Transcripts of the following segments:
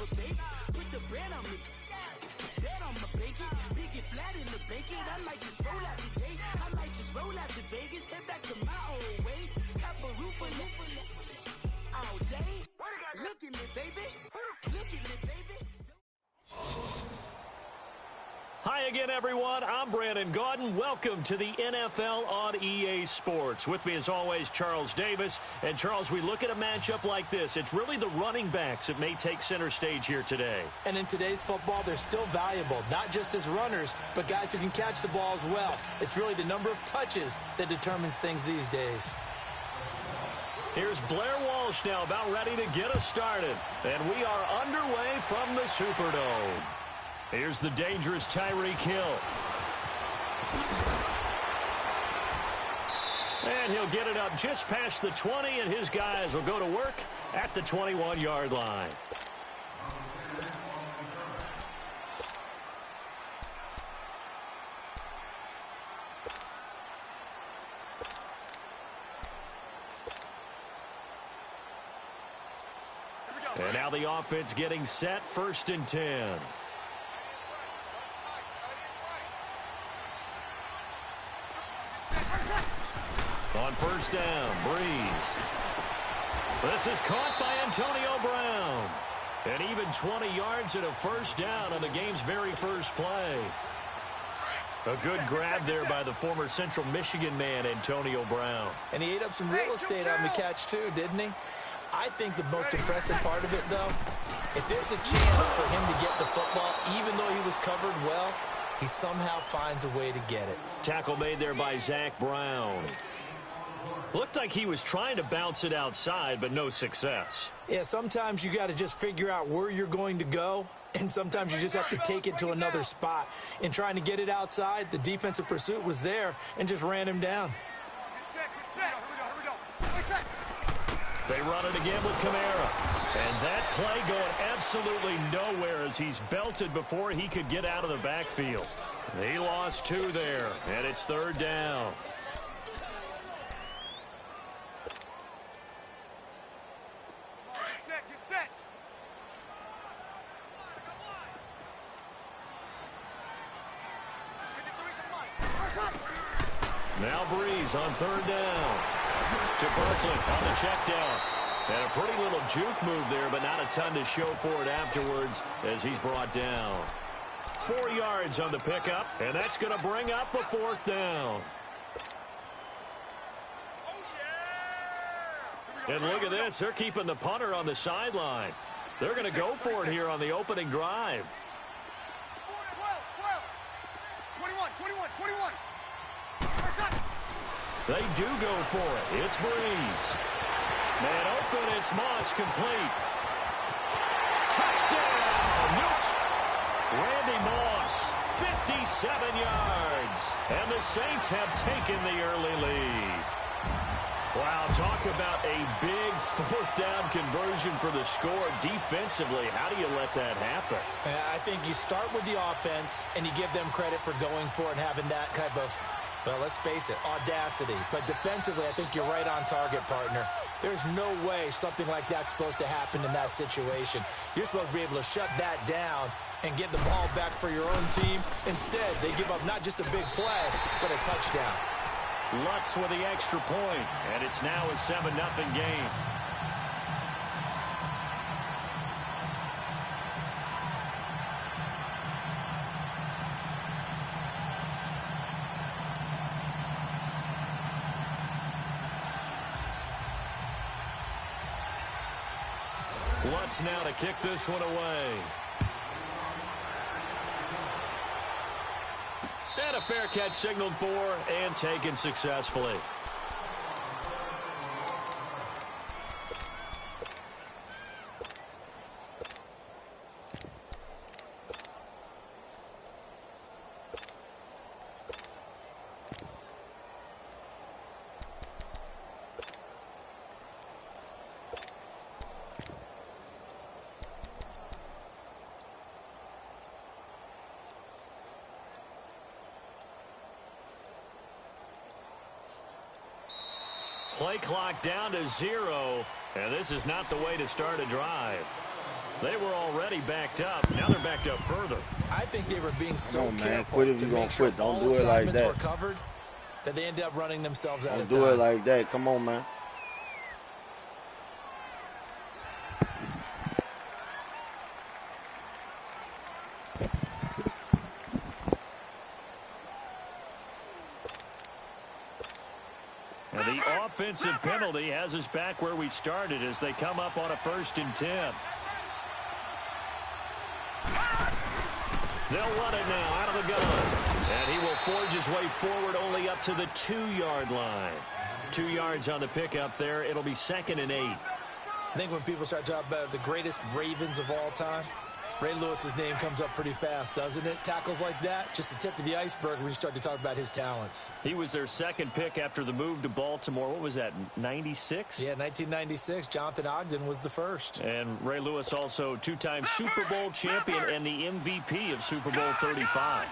of a baby. Put the bread on me. Bet on my bacon. Big it flat in the bacon. I might just roll out today. I might just roll out to Vegas. Head back to my old ways. Cop a roof for all day. Look at me, baby. Look at me, baby. Hi again, everyone. I'm Brandon Gaudin. Welcome to the NFL on EA Sports. With me, as always, Charles Davis. And, Charles, we look at a matchup like this. It's really the running backs that may take center stage here today. And in today's football, they're still valuable, not just as runners, but guys who can catch the ball as well. It's really the number of touches that determines things these days. Here's Blair Walsh now, about ready to get us started. And we are underway from the Superdome. Here's the dangerous Tyreek Hill. And he'll get it up just past the 20, and his guys will go to work at the 21-yard line. And now the offense getting set, 1st and 10. On 1st down, Breeze. This is caught by Antonio Brown. And even 20 yards and a 1st down on the game's very first play. A good grab there by the former Central Michigan man, Antonio Brown. And he ate up some real estate on the catch, too, didn't he? I think the most impressive part of it, though, if there's a chance for him to get the football, even though he was covered well, he somehow finds a way to get it. Tackle made there by Zach Brown. Looked like he was trying to bounce it outside, but no success. Yeah, sometimes you got to just figure out where you're going to go, and sometimes you just have to take it to another spot. In trying to get it outside, the defensive pursuit was there and just ran him down. Good set. Here we go. They run it again with Kamara. And that play going absolutely nowhere as he's belted before he could get out of the backfield. He lost 2 there, and it's 3rd down. Get set. Now Breeze on 3rd down. To Berkeley on the check down. And a pretty little juke move there, but not a ton to show for it afterwards as he's brought down. 4 yards on the pickup, and that's going to bring up a 4th down. And look at this. They're keeping the punter on the sideline. They're going to go for it here on the opening drive. 21. They do go for it. It's Breeze. Man open, it's Moss, complete. Touchdown! Randy Moss, 57 yards. And the Saints have taken the early lead. Wow, talk about a big 4th down conversion for the score. Defensively, how do you let that happen? I think you start with the offense, and you give them credit for going for it and having that type of, well, let's face it, audacity. But defensively, I think you're right on target, partner. There's no way something like that's supposed to happen in that situation. You're supposed to be able to shut that down and get the ball back for your own team. Instead, they give up not just a big play, but a touchdown. Lutz with the extra point, and it's now a 7-0 game. Lutz now to kick this one away. And a fair catch signaled for and taken successfully. Play clock down to 0, and this is not the way to start a drive. They were already backed up. Now they're backed up further. I think they were being so careful Quit if to you gonna make sure quit. Don't all do it like assignments that. were covered that they end up running themselves out of Don't time. do it like that. Come on, man. And the offensive penalty has us back where we started as they come up on a 1st and 10. They'll run it now out of the gun. And he will forge his way forward only up to the 2-yard line. 2 yards on the pickup there. It'll be 2nd and 8. I think when people start talking about the greatest Ravens of all time, Ray Lewis's name comes up pretty fast, doesn't it? Tackles like that, just the tip of the iceberg when you start to talk about his talents. He was their 2nd pick after the move to Baltimore. What was that, 96? Yeah, 1996. Jonathan Ogden was the first. And Ray Lewis also 2-time Super Bowl champion and the MVP of Super Bowl 35.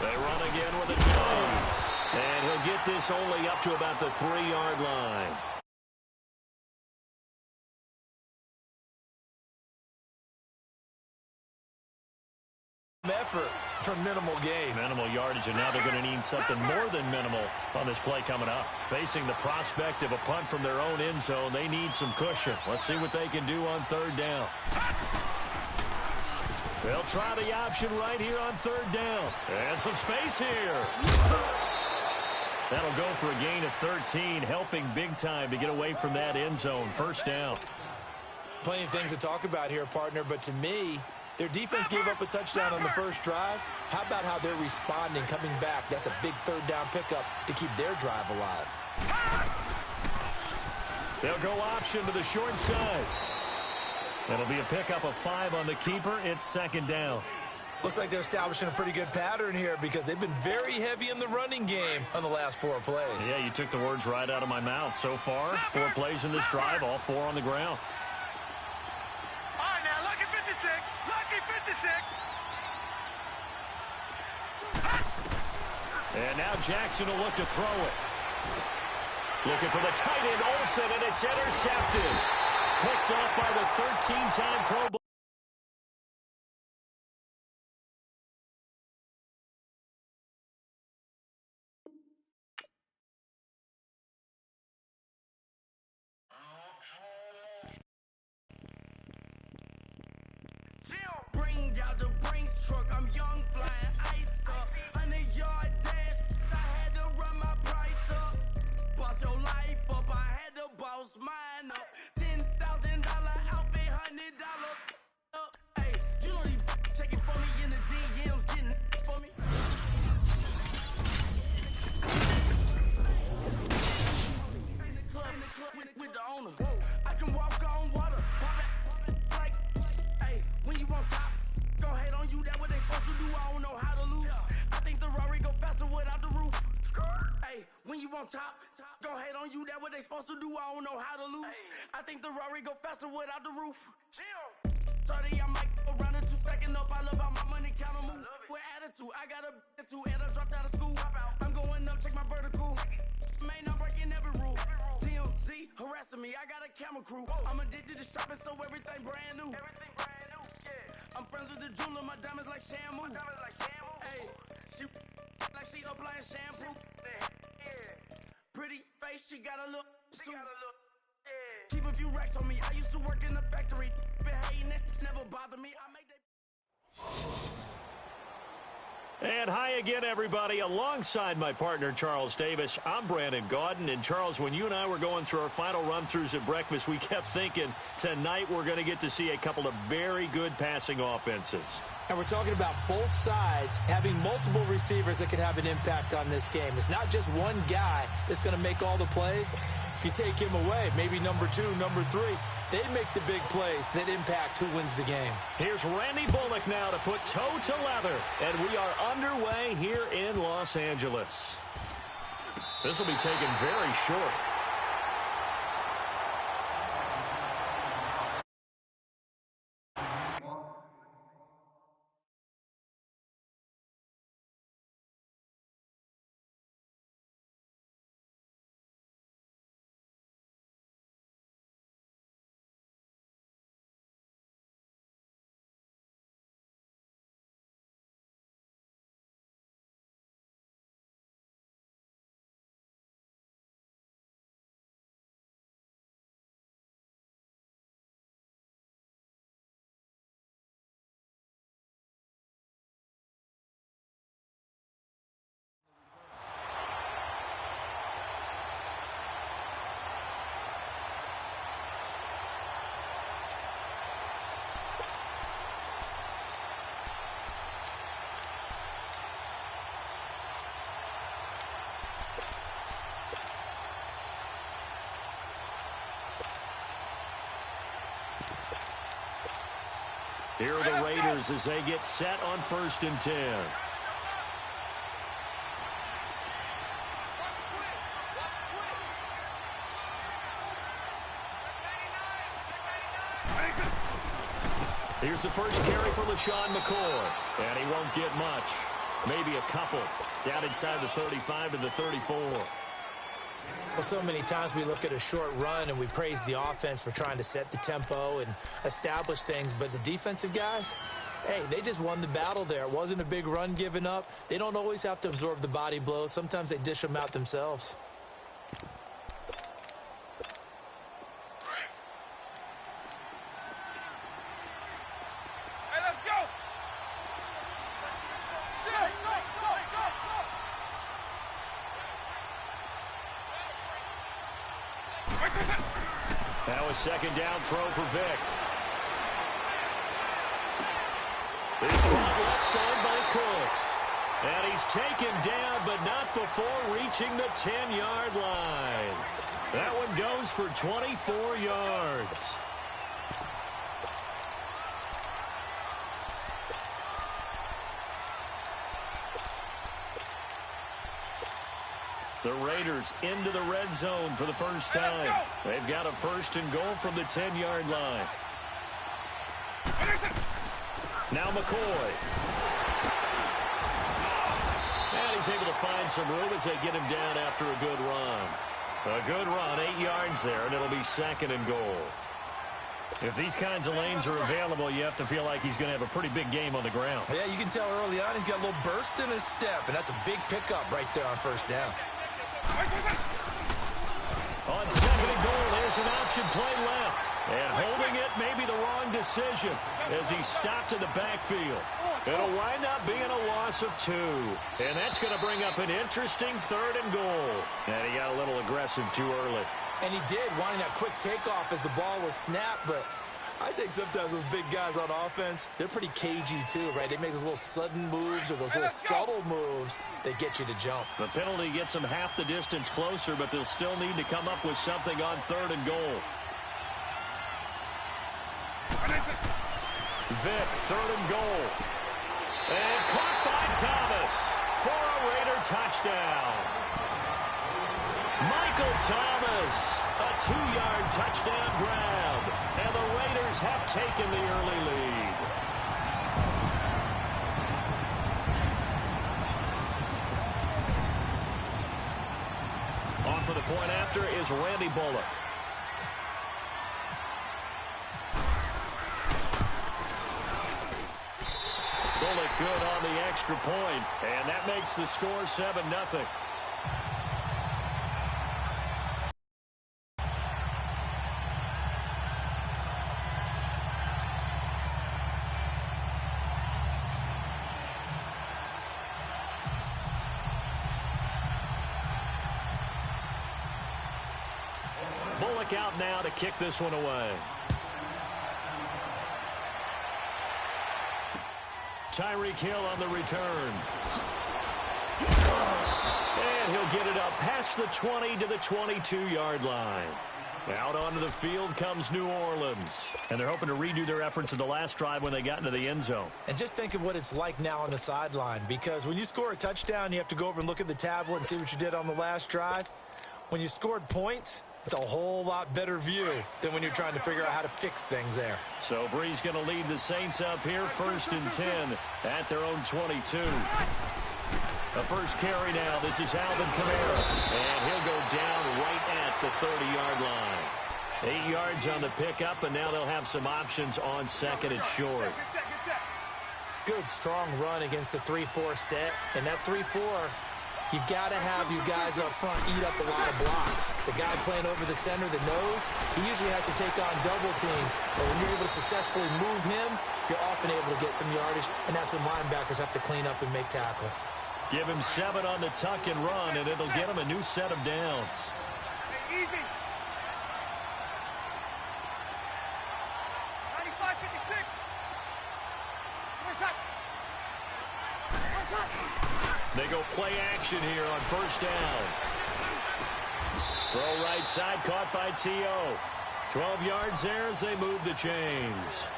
They run again with a jump. And he'll get this only up to about the 3-yard line. Effort for minimal gain. Minimal yardage, and now they're going to need something more than minimal on this play coming up. Facing the prospect of a punt from their own end zone, they need some cushion. Let's see what they can do on 3rd down. They'll try the option right here on 3rd down. And some space here. That'll go for a gain of 13, helping big time to get away from that end zone. 1st down. Plenty of things to talk about here, partner, but to me, their defense gave up a touchdown on the first drive. How about how they're responding, coming back? That's a big 3rd down pickup to keep their drive alive. They'll go option to the short side. That'll be a pickup of 5 on the keeper. It's 2nd down. Looks like they're establishing a pretty good pattern here because they've been very heavy in the running game on the last 4 plays. Yeah, you took the words right out of my mouth. So far, 4 plays in this drive, all 4 on the ground. All right, now, lucky 56. Lucky 56. And now Jackson will look to throw it. Looking for the tight end, Olsen, and it's intercepted. Picked off by the 13-time Pro Bowl. Bring out the Brinks truck, I'm young, flying ice up. 100-yard dash, I had to run my price up. Boss your life up, I had to boss mine up. $10,000 outfit, $100 up. Hey, you know these checking for me in the DMs, getting for me. In the club with the owner. I can walk on water, pop it like, hey, when you on top, gon' hate on you, that what they supposed to do, I don't know how to lose. I think the Rari go faster without the roof. Hey, when you on top, gon' hate on you, that what they supposed to do, I don't know how to lose. I think the Rari go faster without the roof. 30, I might go around the 2 stacking up, I love how my money counter move. With attitude, I got a attitude, and I dropped out of school. I'm going up, check my vertical. Man, I'm breaking every rule. TMZ harassing me, I got a camera crew. I'm addicted to shopping, so everything brand new. I'm friends with the jeweler, my diamonds like shampoo. Hey, she like she applying shampoo. Pretty face, she got a look. Keep a few racks on me. I used to work in the factory. Been hating it, never bother me. I make that. And hi again, everybody. Alongside my partner, Charles Davis, I'm Brandon Gaudin. And, Charles, when you and I were going through our final run-throughs at breakfast, we kept thinking tonight we're going to get to see a couple of very good passing offenses. And we're talking about both sides having multiple receivers that can have an impact on this game. It's not just one guy that's going to make all the plays. If you take him away, maybe number 2, number 3, they make the big plays that impact who wins the game. Here's Randy Bullock now to put toe to leather. And we are underway here in Los Angeles. This will be taken very short. Here are the Raiders as they get set on 1st and 10. Here's the first carry for LaShawn McCoy, and he won't get much. Maybe a couple. Down inside the 35 to the 34. Well, so many times we look at a short run and we praise the offense for trying to set the tempo and establish things, but the defensive guys, hey, they just won the battle there. It wasn't a big run given up. They don't always have to absorb the body blows. Sometimes they dish them out themselves. Now a second down throw for Vic. It's caught left side by Cooks. And he's taken down, but not before reaching the 10-yard line. That one goes for 24 yards. The Raiders into the red zone for the first time. They've got a 1st and goal from the 10-yard line. Now McCoy. And he's able to find some room as they get him down after a good run. A good run, 8 yards there, and it'll be 2nd and goal. If these kinds of lanes are available, you have to feel like he's going to have a pretty big game on the ground. Yeah, you can tell early on he's got a little burst in his step, and that's a big pickup right there on 1st down. On 2nd and goal, there's an option play left. And holding it may be the wrong decision as he stopped in the backfield. It'll wind up being a loss of 2. And that's going to bring up an interesting 3rd and goal. And he got a little aggressive too early. And he did, wanting that quick takeoff as the ball was snapped, but I think sometimes those big guys on offense, they're pretty cagey too, right? They make those little sudden moves or those little subtle moves that get you to jump. The penalty gets them half the distance closer, but they'll still need to come up with something on 3rd and goal. Vic, 3rd and goal. And caught by Thomas for a Raider touchdown. Michael Thomas, a 2-yard touchdown grab, and the Raiders have taken the early lead. On for the point after is Randy Bullock. Bullock good on the extra point, and that makes the score 7-0. Bullock out now to kick this one away. Tyreek Hill on the return. And he'll get it up past the 20 to the 22-yard line. Out onto the field comes New Orleans. And they're hoping to redo their efforts in the last drive when they got into the end zone. And just think of what it's like now on the sideline, because when you score a touchdown, you have to go over and look at the tablet and see what you did on the last drive. When you scored points, it's a whole lot better view than when you're trying to figure out how to fix things there. So Bree's going to lead the Saints up here, 1st and 10 at their own 22. The first carry now. This is Alvin Kamara. And he'll go down right at the 30-yard line. 8 yards on the pickup, and now they'll have some options on 2nd and short. Good, strong run against the 3-4 set. And that 3-4, you got to have your guys up front eat up a lot of blocks. The guy playing over the center, the nose, he usually has to take on double teams. But when you're able to successfully move him, you're often able to get some yardage, and that's when linebackers have to clean up and make tackles. Give him 7 on the tuck and run, and it'll get him a new set of downs. Easy. 95-56. What's up? What's up? They go play action here on 1st down. Throw right side, caught by T.O. 12 yards there as they move the chains.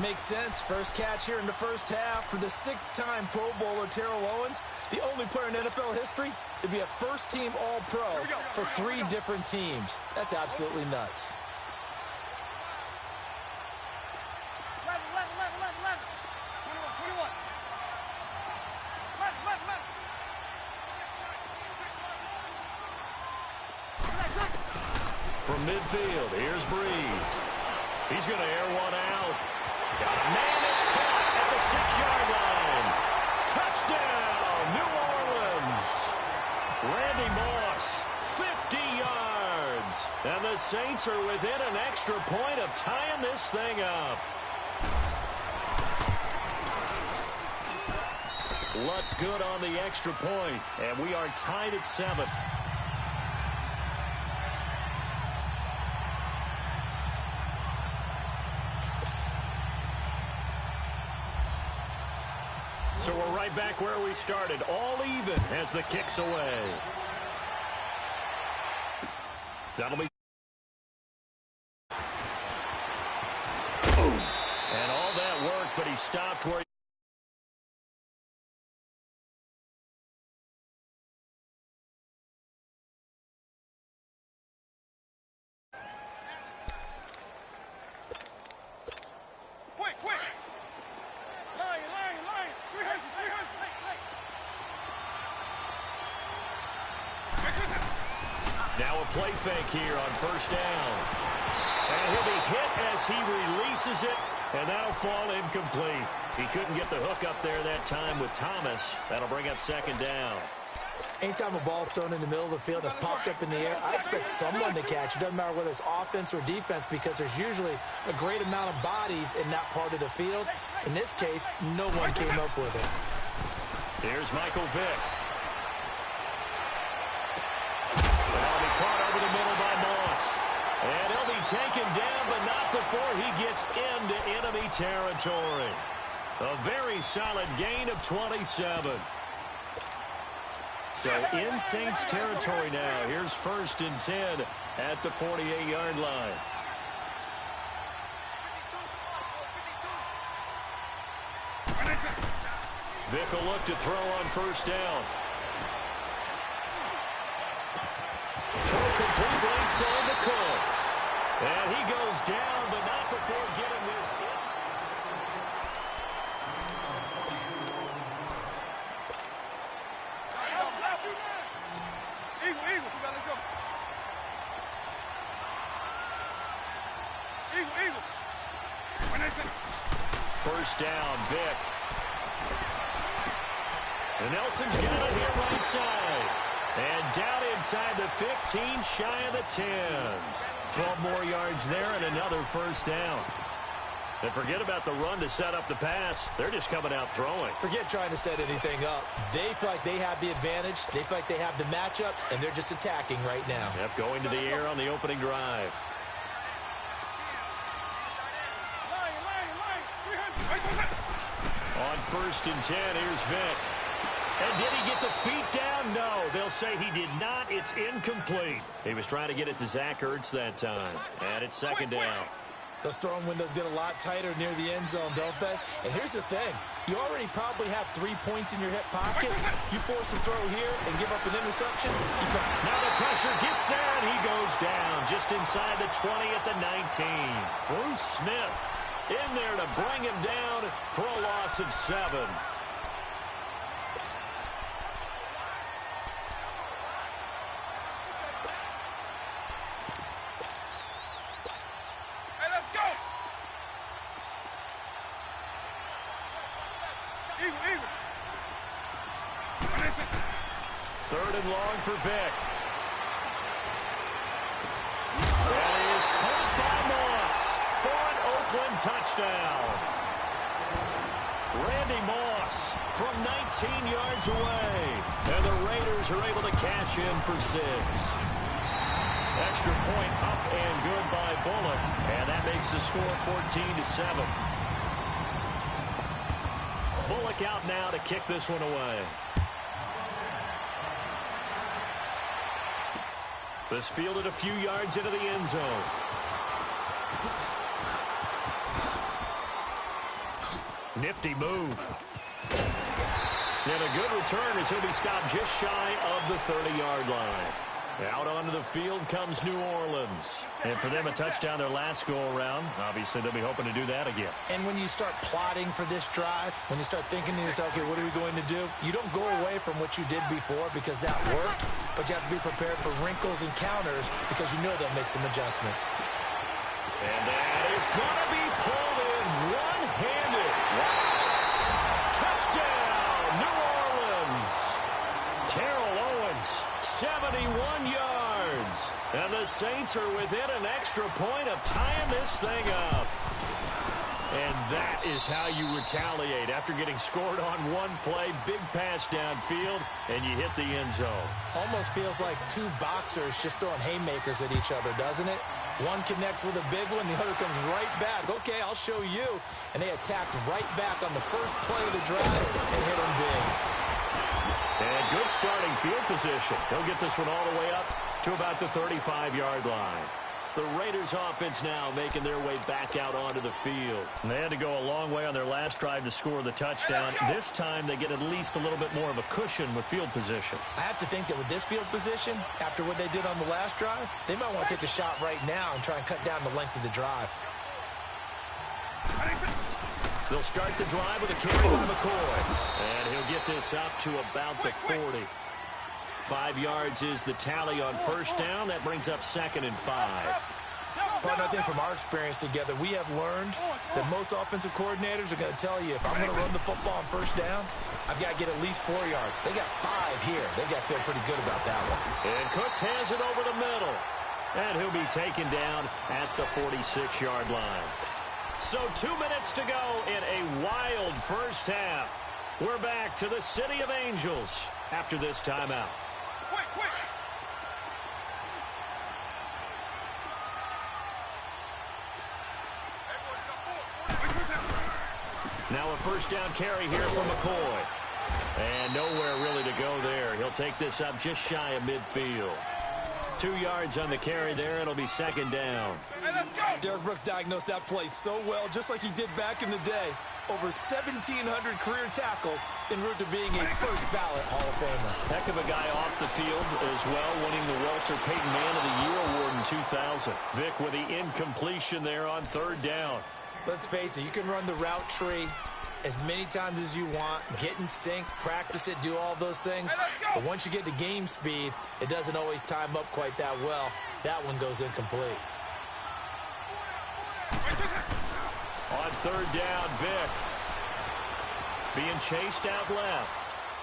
Makes sense. First catch here in the first half for the 6-time Pro Bowler Terrell Owens, the only player in NFL history to be a first-team All-Pro for 3 different teams. That's absolutely nuts. 11, 21. From midfield, here's Breeze. He's going to air one out. Got a man that's caught at the 6-yard line. Touchdown, New Orleans. Randy Moss, 50 yards. And the Saints are within an extra point of tying this thing up. Lutt's good on the extra point, and we are tied at 7. So we're right back where we started, all even as the kick's away. That'll be... Boom. And all that work, but he stopped where... Now a play fake here on first down. And he'll be hit as he releases it, and that'll fall incomplete. He couldn't get the hook up there that time with Thomas. That'll bring up second down. Anytime a ball's thrown in the middle of the field and it's popped up in the air, I expect someone to catch. It doesn't matter whether it's offense or defense because there's usually a great amount of bodies in that part of the field. In this case, no one came up with it. Here's Michael Vick. That'll be caught over the middle by Moss. And he'll be taken down, but not before he gets into enemy territory. A very solid gain of 27. So in Saints territory now. Here's 1st and 10 at the 48-yard line. Vick will look to throw on first down. Throw complete inside the Cooks. And he goes down, but not before getting this in. First down, Vick. And Nelson's got it here right side. And down inside the 15, shy of the 10. 12 more yards there and another first down. And forget about the run to set up the pass. They're just coming out throwing. Forget trying to set anything up. They feel like they have the advantage. They feel like they have the matchups, and they're just attacking right now. Yep, going to the air on the opening drive. On 1st and 10, here's Vick. And did he get the feet down? No, they'll say he did not. It's incomplete. He was trying to get it to Zach Ertz that time. And it's second down. Those throwing windows get a lot tighter near the end zone, don't they? And here's the thing. You already probably have 3 points in your hip pocket. You force a throw here and give up an interception. Now the pressure gets there, and he goes down just inside the 20 at the 19. Bruce Smith in there to bring him down for a loss of 7. Third and long for Vick. And he is caught by Moss for an Oakland touchdown. Randy Moss from 19 yards away. And the Raiders are able to cash in for 6. Extra point up and good by Bullock. And that makes the score 14-7. Bullock out now to kick this one away. This fielded a few yards into the end zone. Nifty move. And a good return as he'll be stopped just shy of the 30-yard line. Out onto the field comes New Orleans. And for them, a touchdown their last go-around. Obviously, they'll be hoping to do that again. And when you start plotting for this drive, when you start thinking to yourself, okay, what are we going to do? You don't go away from what you did before because that worked, but you have to be prepared for wrinkles and counters because you know they'll make some adjustments. And that is going to be pulled in one-handed. Wow. Touchdown, New Orleans. Terrell Owens, 71 yards. And the Saints are within an extra point of tying this thing up. And that is how you retaliate after getting scored on one play, big pass downfield, and you hit the end zone. Almost feels like two boxers just throwing haymakers at each other, doesn't it? One connects with a big one, the other comes right back. Okay, I'll show you. And they attacked right back on the first play of the drive and hit him big. And good starting field position. He'll get this one all the way up to about the 35-yard line. The Raiders offense now making their way back out onto the field. And they had to go a long way on their last drive to score the touchdown. This time they get at least a little bit more of a cushion with field position. I have to think that with this field position, after what they did on the last drive, they might want to take a shot right now and try and cut down the length of the drive. They'll start the drive with a carry by McCoy. And he'll get this up to about the 40. 5 yards is the tally on first down. That brings up 2nd and 5. But I think from our experience together, we have learned that most offensive coordinators are going to tell you, if I'm going to run the football on first down, I've got to get at least 4 yards. They got 5 here. They've got to feel pretty good about that one. And Cooks has it over the middle. And he'll be taken down at the 46-yard line. So 2 minutes to go in a wild first half. We're back to the City of Angels after this timeout. Quick. Now a first down carry here from McCoy. And nowhere really to go there. He'll take this up just shy of midfield. 2 yards on the carry there. It'll be 2nd down. Derek Brooks diagnosed that play so well, just like he did back in the day. Over 1,700 career tackles en route to being a first-ballot Hall of Famer. Heck of a guy off the field as well, winning the Walter Payton Man of the Year award in 2000. Vic with the incompletion there on 3rd down. Let's face it, you can run the route tree as many times as you want, get in sync, practice it, do all those things. But once you get to game speed, it doesn't always time up quite that well. That one goes incomplete. On 3rd down, Vic. Being chased out left.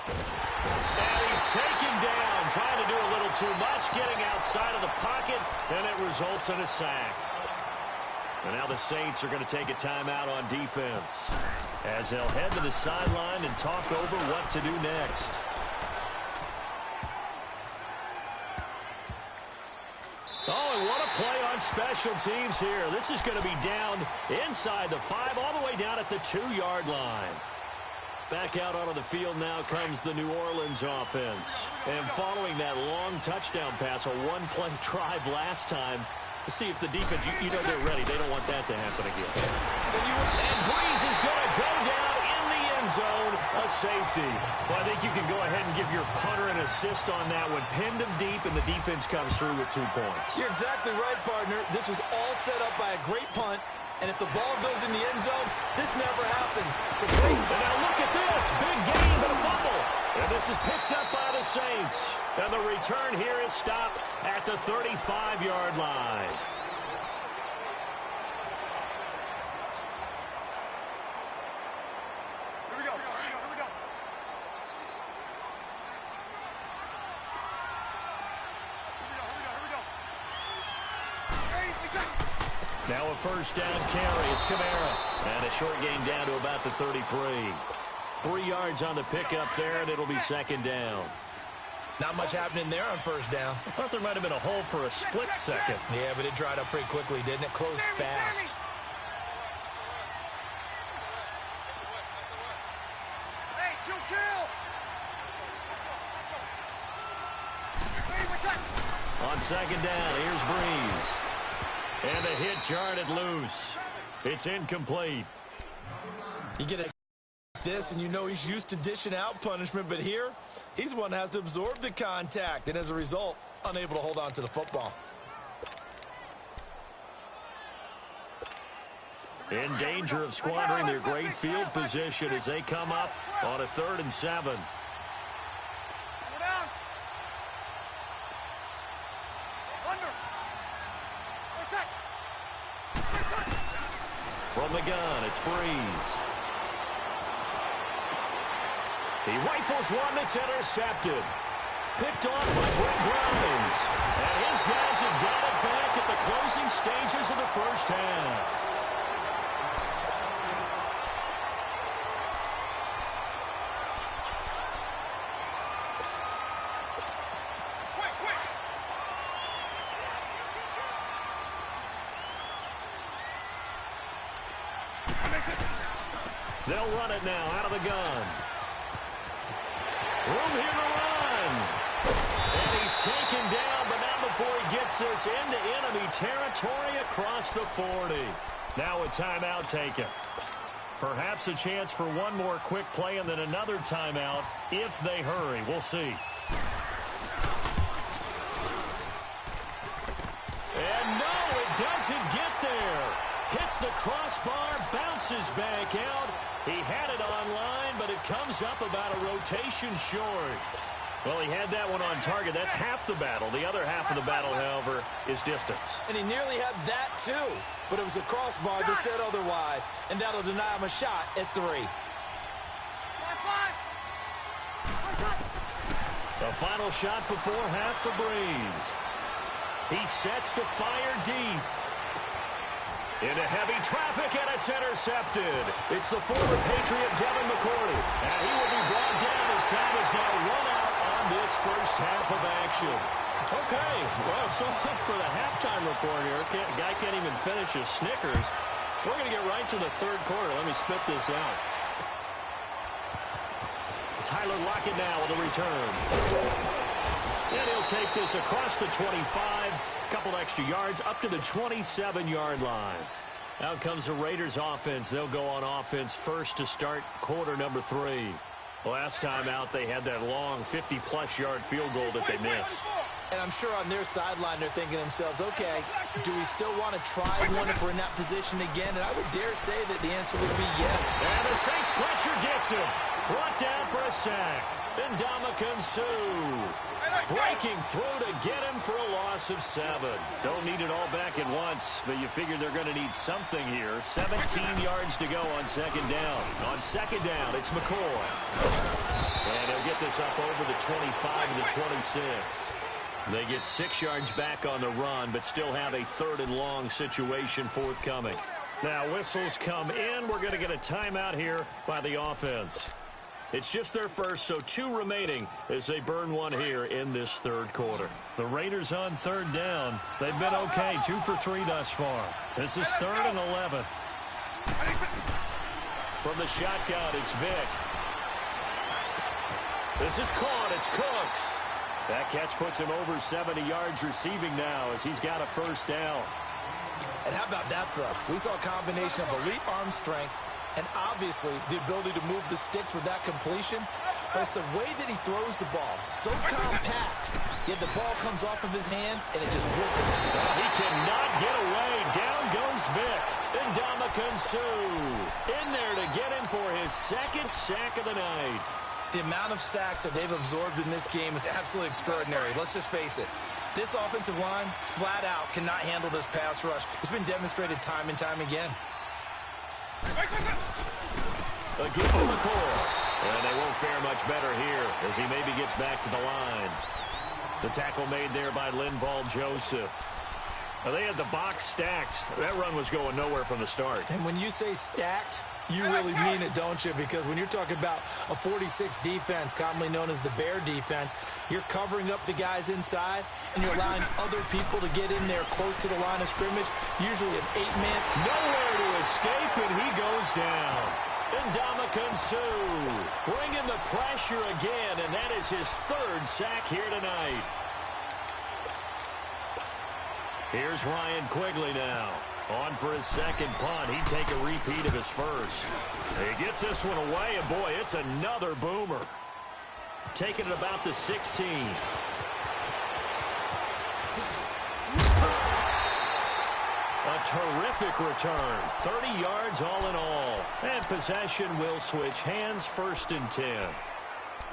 And he's taken down, trying to do a little too much, getting outside of the pocket, and it results in a sack. And now the Saints are going to take a timeout on defense as they'll head to the sideline and talk over what to do next. Oh, and what a play on special teams here. This is going to be down inside the 5, all the way down at the 2-yard line. Back out onto the field now comes the New Orleans offense. And following that long touchdown pass, a one-play drive last time, to see if the defense, you know they're ready. They don't want that to happen again. And Breeze is going to go down in the end zone, a safety. Well, I think you can go ahead and give your punter an assist on that one. Pinned him deep, and the defense comes through with 2 points. You're exactly right, partner. This was all set up by a great punt, and if the ball goes in the end zone, this never happens. So great. And now look at this. Big gain, but a fumble. And this is picked up by the Saints. And the return here is stopped at the 35-yard line. Here we go. Now a first down carry. It's Kamara. And a short gain down to about the 33. 3 yards on the pickup there, and it'll be 2nd down. Not much happening there on first down. I thought there might have been a hole for a split second. Yeah, but it dried up pretty quickly, didn't it? Closed fast. Hey, kill! On 2nd down, here's Breeze. And a hit jarred it loose. It's incomplete. You get a this, and you know he's used to dishing out punishment, but here, he's one that has to absorb the contact, and as a result, unable to hold on to the football. In danger of squandering their great field position as they come up on a 3rd and 7. From the gun, it's Breeze. He rifles one that's intercepted. Picked off by Brent Grimes. And his guys have got it back at the closing stages of the first half. They'll run it now out of the gun. Room here to run. And he's taken down, but not before he gets us into enemy territory across the 40. Now a timeout taken. Perhaps a chance for one more quick play and then another timeout if they hurry. We'll see. And no, it doesn't get there. Hits the crossbar, bounces back out. He had it online, but it comes up about a rotation short. Well, he had that one on target. That's half the battle. The other half of the battle, however, is distance. And he nearly had that, too. But it was the crossbar that said otherwise, and that'll deny him a shot at 3. The final shot before half for Breeze. He sets to fire deep. Into heavy traffic, and it's intercepted. It's the former Patriot, Devin McCourty. And he will be brought down as time is now run out on this first half of action. Okay, well, so much for the halftime report here. Guy can't even finish his Snickers. We're going to get right to the third quarter. Let me spit this out. Tyler Lockett now with a return. And he'll take this across the 25. Couple extra yards up to the 27-yard line. Out comes the Raiders offense. They'll go on offense first to start quarter number 3. Last time out, they had that long 50-plus yard field goal that they missed. And I'm sure on their sideline, they're thinking to themselves, okay, do we still want to try one if we're in that position again? And I would dare say that the answer would be yes. And the Saints pressure gets him. Brought down for a sack. Then Ndamukong Suh breaking through to get him for a loss of 7. Don't need it all back at once, but you figure they're going to need something here. 17 yards to go on second down. On second down, it's McCoy. And he'll get this up over the 25 to the 26. They get 6 yards back on the run, but still have a 3rd and long situation forthcoming. Now whistles come in. We're going to get a timeout here by the offense. It's just their first, so 2 remaining as they burn one here in this third quarter. The Raiders on third down. They've been okay, 2 for 3 thus far. This is 3rd and 11. From the shotgun, it's Vick. This is caught. It's Cooks. That catch puts him over 70 yards receiving now as he's got a first down. And how about that throw? We saw a combination of elite arm strength and obviously the ability to move the sticks with that completion. But it's the way that he throws the ball. So compact. Yet the ball comes off of his hand and it just whistles to the ground. He cannot get away. Down goes Vick. Ndamukong Suh in there to get him for his 2nd sack of the night. The amount of sacks that they've absorbed in this game is absolutely extraordinary. Let's just face it. This offensive line, flat out, cannot handle this pass rush. It's been demonstrated time and time again. Again for McCoy. And they won't fare much better here as he maybe gets back to the line. The tackle made there by Linval Joseph. Now they had the box stacked. That run was going nowhere from the start. And when you say stacked, you really mean it, don't you? Because when you're talking about a 46 defense, commonly known as the Bear defense, you're covering up the guys inside, and you're allowing other people to get in there close to the line of scrimmage, usually an 8-man. Nowhere to escape, and he goes down. Ndamukong Suh bringing the pressure again, and that is his 3rd sack here tonight. Here's Ryan Quigley now. On for his second punt. He'd take a repeat of his first. He gets this one away, and boy, it's another boomer. Taking it about the 16. A terrific return. 30 yards all in all. And possession will switch hands, 1st and 10.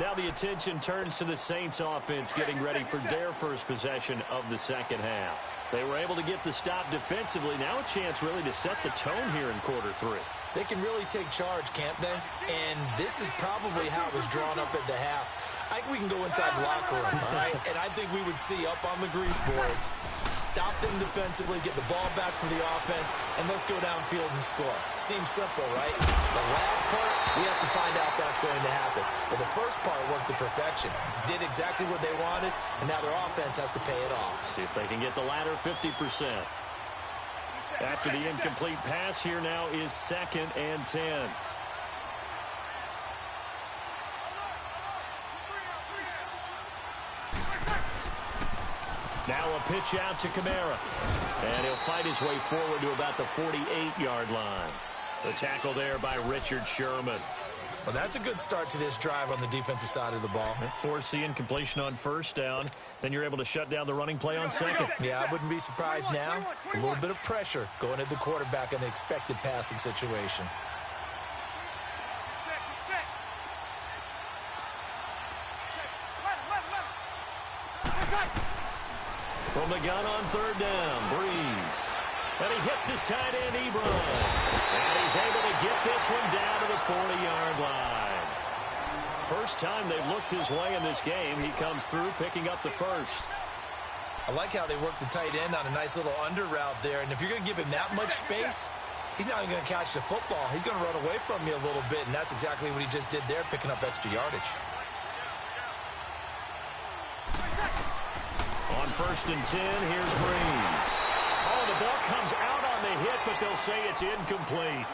Now the attention turns to the Saints offense getting ready for their first possession of the second half. They were able to get the stop defensively. Now a chance really to set the tone here in quarter 3. They can really take charge, can't they? And this is probably how it was drawn up at the half. I think we can go inside the locker room, all right? And I think we would see up on the grease boards, stop them defensively, get the ball back for the offense, and let's go downfield and score. Seems simple, right? The last part, we have to find out if that's going to happen. But the first part worked to perfection. Did exactly what they wanted, and now their offense has to pay it off. See if they can get the latter 50%. After the incomplete pass, here now is 2nd and 10. Now a pitch out to Kamara. And he'll fight his way forward to about the 48-yard line. The tackle there by Richard Sherman. Well, that's a good start to this drive on the defensive side of the ball. Force the incompletion on 1st down. Then you're able to shut down the running play on 2nd. Yeah, I wouldn't be surprised now. A little bit of pressure going at the quarterback in an expected passing situation. From the gun on 3rd down, Breeze. And he hits his tight end, Ebron. And he's able to get this one down to the 40-yard line. First time they've looked his way in this game. He comes through picking up the first. I like how they work the tight end on a nice little under route there. And if you're going to give him that much space, he's not even going to catch the football. He's going to run away from you a little bit, and that's exactly what he just did there, picking up extra yardage. On 1st and 10, here's Breeze. Oh, the ball comes out on the hit, but they'll say it's incomplete.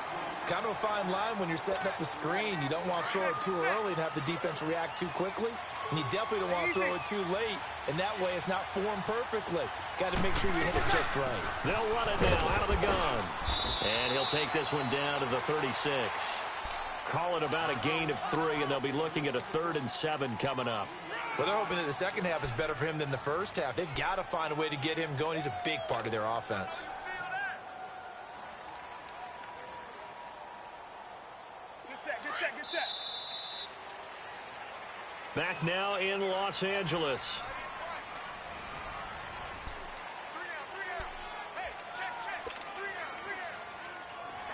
Kind of a fine line when you're setting up the screen. You don't want to throw it too early and have the defense react too quickly. And you definitely don't want to throw it too late. And that way it's not formed perfectly. Got to make sure you hit it just right. They'll run it now out of the gun. And he'll take this one down to the 36. Call it about a gain of 3, and they'll be looking at a 3rd and 7 coming up. Well, they're hoping that the second half is better for him than the first half. They've got to find a way to get him going. He's a big part of their offense. Good set. Back now in Los Angeles.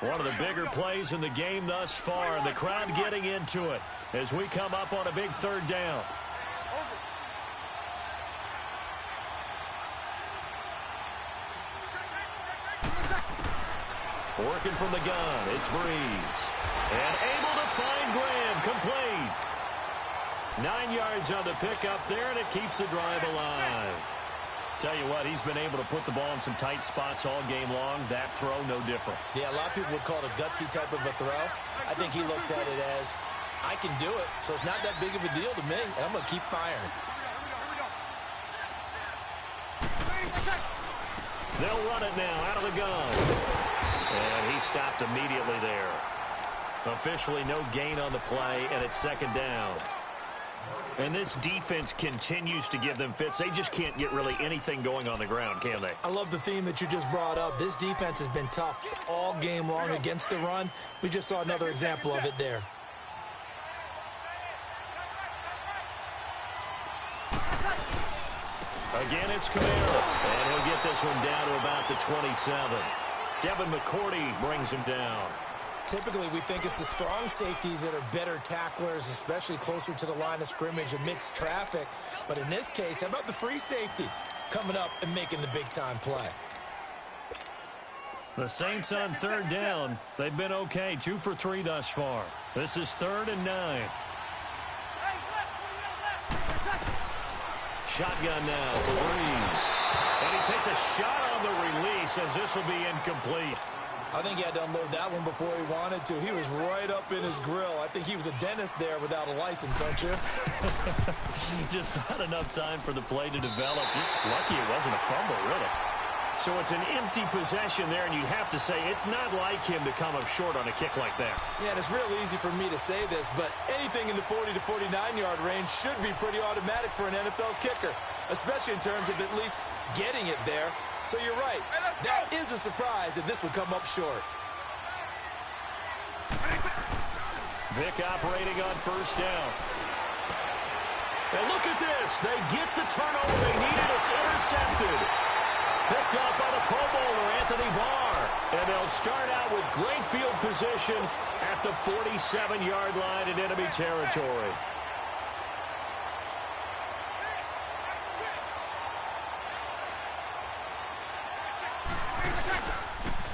One of the bigger plays in the game thus far, and the crowd getting into it as we come up on a big 3rd down. Working from the gun, it's Breeze. And able to find Graham, complete. 9 yards on the pickup there, and it keeps the drive alive. Tell you what, he's been able to put the ball in some tight spots all game long. That throw, no different. Yeah, a lot of people would call it a gutsy type of a throw. I think he looks at it as, I can do it, so it's not that big of a deal to me, and I'm going to keep firing. They'll run it now out of the gun. And he stopped immediately there. Officially no gain on the play, and it's 2nd down. And this defense continues to give them fits. They just can't get really anything going on the ground, can they? I love the theme that you just brought up. This defense has been tough all game long against the run. We just saw another example of it there. Again, it's Kamara. And he'll get this one down to about the 27. Devin McCourty brings him down. Typically, we think it's the strong safeties that are better tacklers, especially closer to the line of scrimmage amidst traffic. But in this case, how about the free safety coming up and making the big-time play? The Saints on 3rd down. They've been okay, 2 for 3 thus far. This is 3rd and 9. Shotgun now for Breeze. And he takes a shot on the release as this will be incomplete. I think he had to unload that one before he wanted to. He was right up in his grill. I think he was a dentist there without a license, don't you? Just not enough time for the play to develop. Lucky it wasn't a fumble, really. So it's an empty possession there, and you'd have to say it's not like him to come up short on a kick like that. Yeah, and it's real easy for me to say this, but anything in the 40 to 49-yard range should be pretty automatic for an NFL kicker, especially in terms of at least getting it there. So you're right. That is a surprise that this would come up short. Vic operating on first down. And look at this. They get the turnover they needed. It's intercepted. Picked up by the Pro Bowler, Anthony Barr. And they'll start out with great field position at the 47-yard line in enemy territory.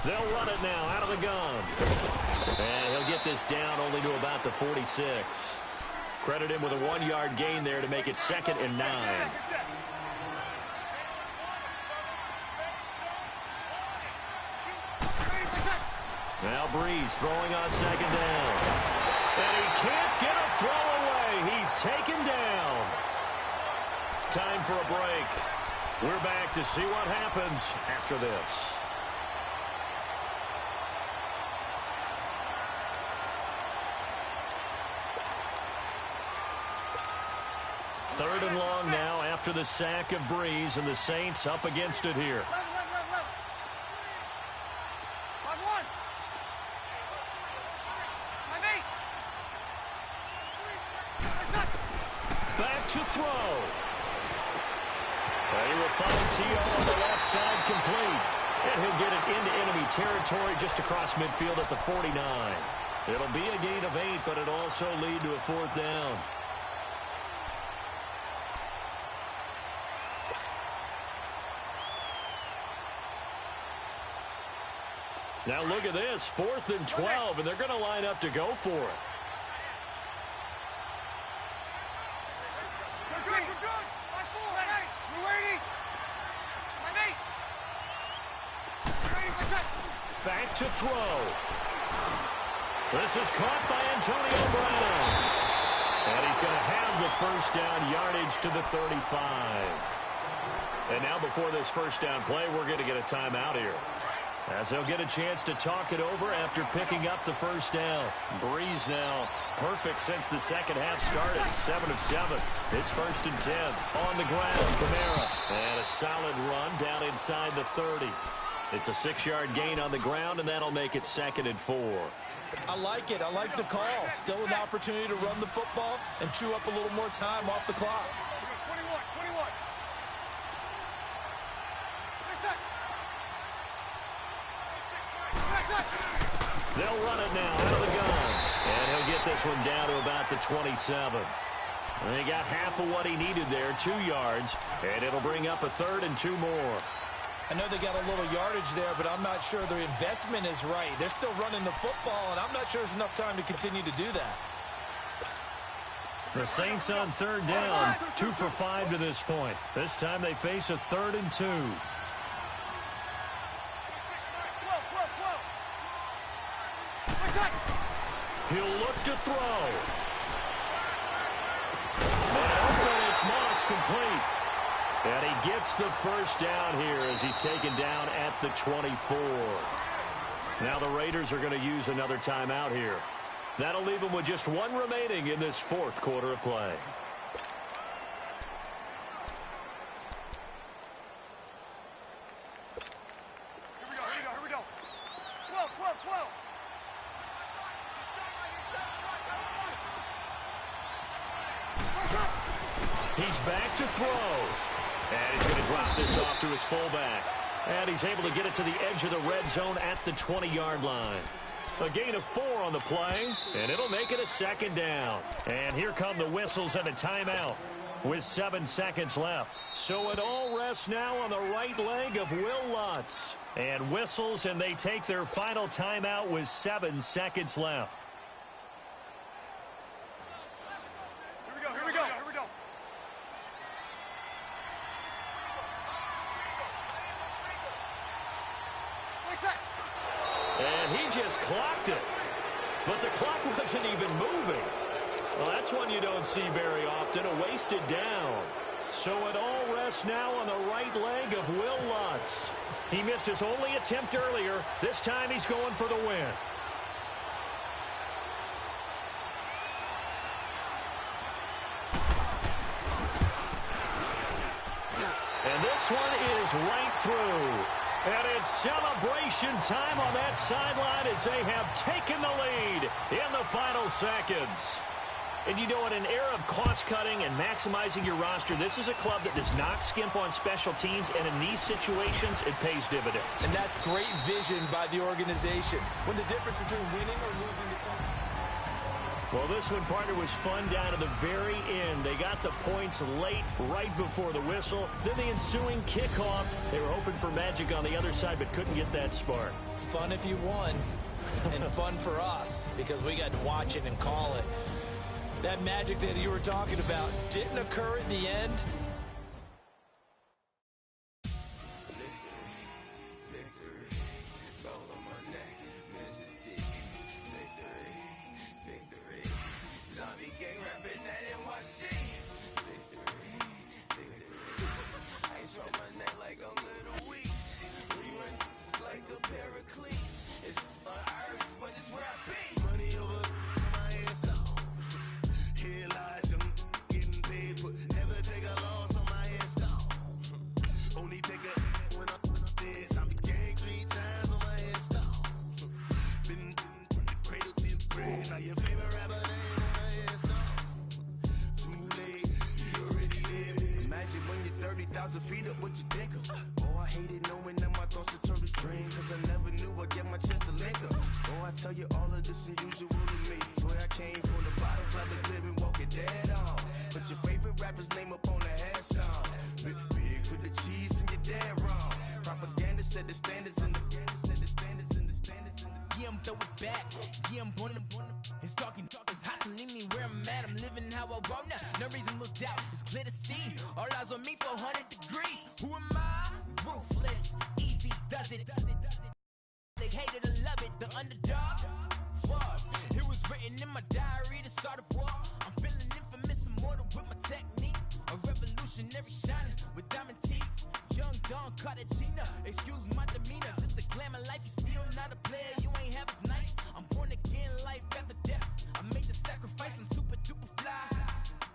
They'll run it now out of the gun. And he'll get this down only to about the 46. Credit him with a 1-yard gain there to make it 2nd and 9. Now Breeze throwing on 2nd down. And he can't get a throw away. He's taken down. Time for a break. We're back to see what happens after this. 3rd and long now after the sack of Breeze, and the Saints up against it here. Back to throw. He will find T.O. on the left side complete. And he'll get it into enemy territory just across midfield at the 49. It'll be a gain of 8, but it'll also lead to a 4th down. Now look at this, 4th and 12, and they're going to line up to go for it. Back to throw. This is caught by Antonio Brown. And he's going to have the 1st down, yardage to the 35. And now before this 1st down play, we're going to get a timeout here, as they'll get a chance to talk it over after picking up the 1st down. Breeze now perfect since the 2nd half started. 7 of 7. It's 1st and 10. On the ground, Kamara. And a solid run down inside the 30. It's a 6-yard gain on the ground, and that'll make it 2nd and 4. I like it. I like the call. Still an opportunity to run the football and chew up a little more time off the clock. 21. They'll run it now out of the gun. And he'll get this one down to about the 27. And he got half of what he needed there, 2 yards. And it'll bring up a 3rd and 2 more. I know they got a little yardage there, but I'm not sure their investment is right. They're still running the football, and I'm not sure there's enough time to continue to do that. The Saints on 3rd down, 2 for 5 to this point. This time they face a 3rd and 2. He'll look to throw. And it's Moss complete. And he gets the 1st down here as he's taken down at the 24. Now the Raiders are going to use another timeout here. That'll leave them with just 1 remaining in this 4th quarter of play. Here we go. 12. He's back to throw. And he's going to drop this off to his fullback. And he's able to get it to the edge of the red zone at the 20-yard line. A gain of 4 on the play, and it'll make it a 2nd down. And here come the whistles and a timeout with 7 seconds left. So it all rests now on the right leg of Will Lutz. And whistles, and they take their final timeout with 7 seconds left. Here we go. And he just clocked it. But the clock wasn't even moving. Well, that's one you don't see very often, a wasted down. So it all rests now on the right leg of Will Lutz. He missed his only attempt earlier. This time he's going for the win. And this one is right through. And it's celebration time on that sideline as they have taken the lead in the final seconds. And you know, in an era of cost-cutting and maximizing your roster, this is a club that does not skimp on special teams, and in these situations, it pays dividends. And that's great vision by the organization. When the difference between winning or losing the game. Well, this one, partner, was fun down to the very end. They got the points late, right before the whistle. Then the ensuing kickoff. They were hoping for magic on the other side, but couldn't get that spark. Fun if you won, and fun for us, because we got to watch it and call it. That magic that you were talking about didn't occur at the end. Feet up, what you think of? Oh, I hated knowing that my thoughts would turn to dream, cause I never knew I'd get my chance to link up. Oh, I tell you all of this unusual to me. Swear I came from the bottom, flappers living, walking dead on. But your favorite rapper's name up on the headstone. Big for the cheese and you're dead wrong. Propaganda said the standards in the yeah, I'm throw it back. Yeah, I'm born to it's talking, it's hustling me where I'm at. I'm living how I want now. No reason to look out, it's clear to see. All eyes on me for 100 degrees. Who am I? Ruthless, easy, does it. They hate it or love it, the underdog. Swabs, it was written in my diary to start a war. I'm feeling infamous, immortal with my technique. A revolutionary shining with diamond teeth. Young Don Cartagena, excuse my demeanor. This the glamour life, you still not a player, you ain't half as nice. I'm born again, life after death. I made the sacrifice, I'm super duper fly.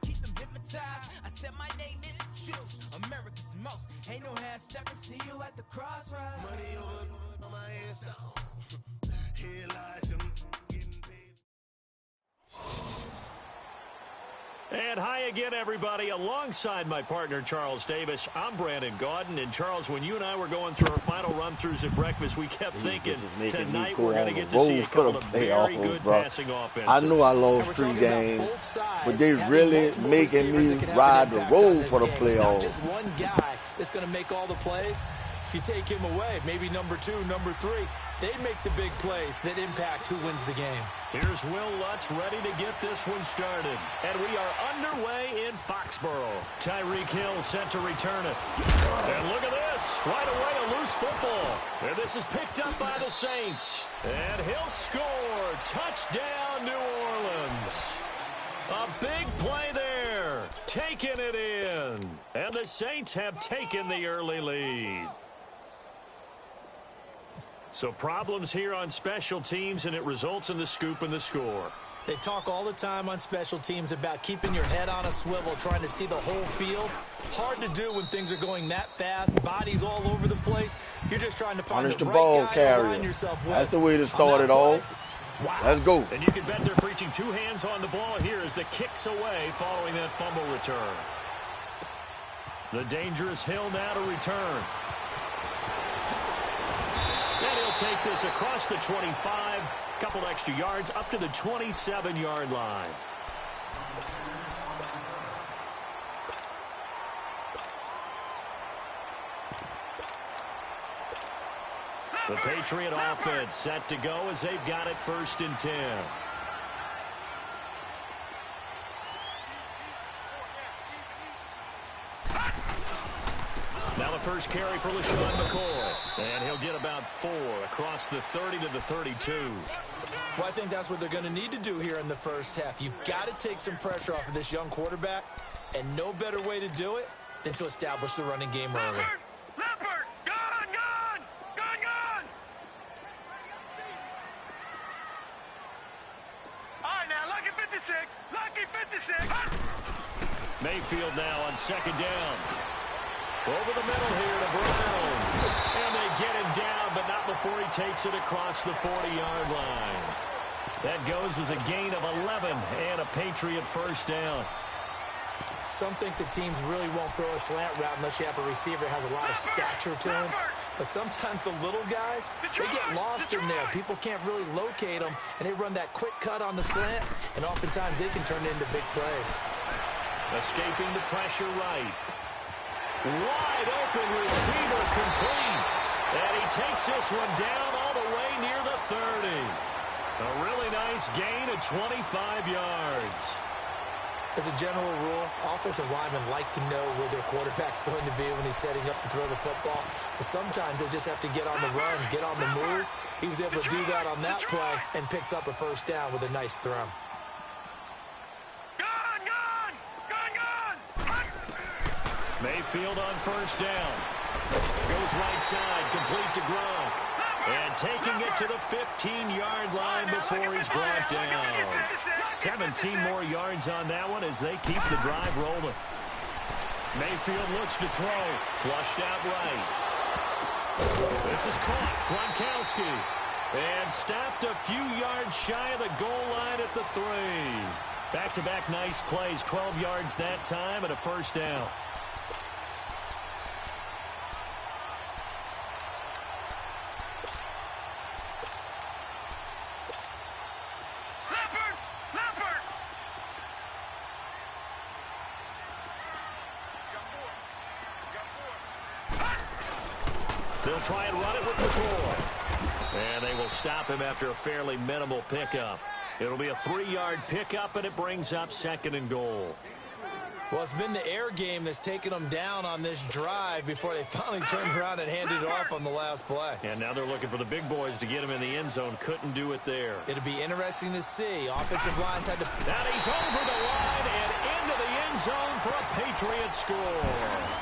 Keep them hypnotized, I said my name is Juice. America's most, ain't no half stepping, see you at the crossroads. Money over on my headstone. Here lies young, getting paid. And hi again, everybody. Alongside my partner, Charles Davis, I'm Brandon Gaudin. And, Charles, when you and I were going through our final run-throughs at breakfast, we kept thinking tonight we're going to get to see a couple of very good passing offenses. I know I lost 3 games, but they really making me ride the road for the playoffs. Just one guy that's going to make all the plays. If you take him away, maybe number 2, number 3, they make the big plays that impact who wins the game. Here's Will Lutz ready to get this one started. And we are underway in Foxborough. Tyreek Hill set to return it. And look at this. Right away, a loose football. And this is picked up by the Saints. And he'll score. Touchdown, New Orleans. A big play there. Taking it in. And the Saints have taken the early lead. So problems here on special teams, and it results in the scoop and the score. They talk all the time on special teams about keeping your head on a swivel, trying to see the whole field. Hard to do when things are going that fast, bodies all over the place. You're just trying to find the right ball guy carrier. to line yourself with. That's the way to start it all. Wow. Let's go. And you can bet they're preaching 2 hands on the ball here as the kick's away following that fumble return. The dangerous Hill now to return. And he'll take this across the 25, couple extra yards up to the 27-yard line. The Patriot offense set to go as they've got it 1st and 10. Now the first carry for LaShawn McCoy. And he'll get about 4 across the 30 to the 32. Well, I think that's what they're going to need to do here in the first half. You've got to take some pressure off of this young quarterback, and no better way to do it than to establish the running game early. Leopard, gone! midfield now on second down. Over the middle here to Brown. And they get him down, but not before he takes it across the 40-yard line. That goes as a gain of 11 and a Patriot first down. Some think the teams really won't throw a slant route unless you have a receiver that has a lot of stature to him. But sometimes the little guys, they get lost in there. People can't really locate them, and they run that quick cut on the slant, and oftentimes they can turn it into big plays. Escaping the pressure right. Wide open receiver complete. And he takes this one down all the way near the 30. A really nice gain of 25 yards. As a general rule, offensive linemen like to know where their quarterback's going to be when he's setting up to throw the football. But sometimes they just have to get on the run, get on the move. He was able to do that on that play and picks up a first down with a nice throw. Mayfield on first down. Goes right side, complete to Gronk. And taking it to the 15-yard line before he's brought down. 17 more yards on that one as they keep the drive rolling. Mayfield looks to throw. Flushed out right. This is caught. Gronkowski. And stopped a few yards shy of the goal line at the 3. Back-to-back nice plays. 12 yards that time and a first down. They'll try and run it with McCoy. And they will stop him after a fairly minimal pickup. It'll be a 3-yard pickup, and it brings up second and goal. Well, it's been the air game that's taken them down on this drive before they finally turned around and handed it off on the last play. And now they're looking for the big boys to get him in the end zone. Couldn't do it there. It'll be interesting to see. Offensive lines had to... Now he's over the line and into the end zone for a Patriot score.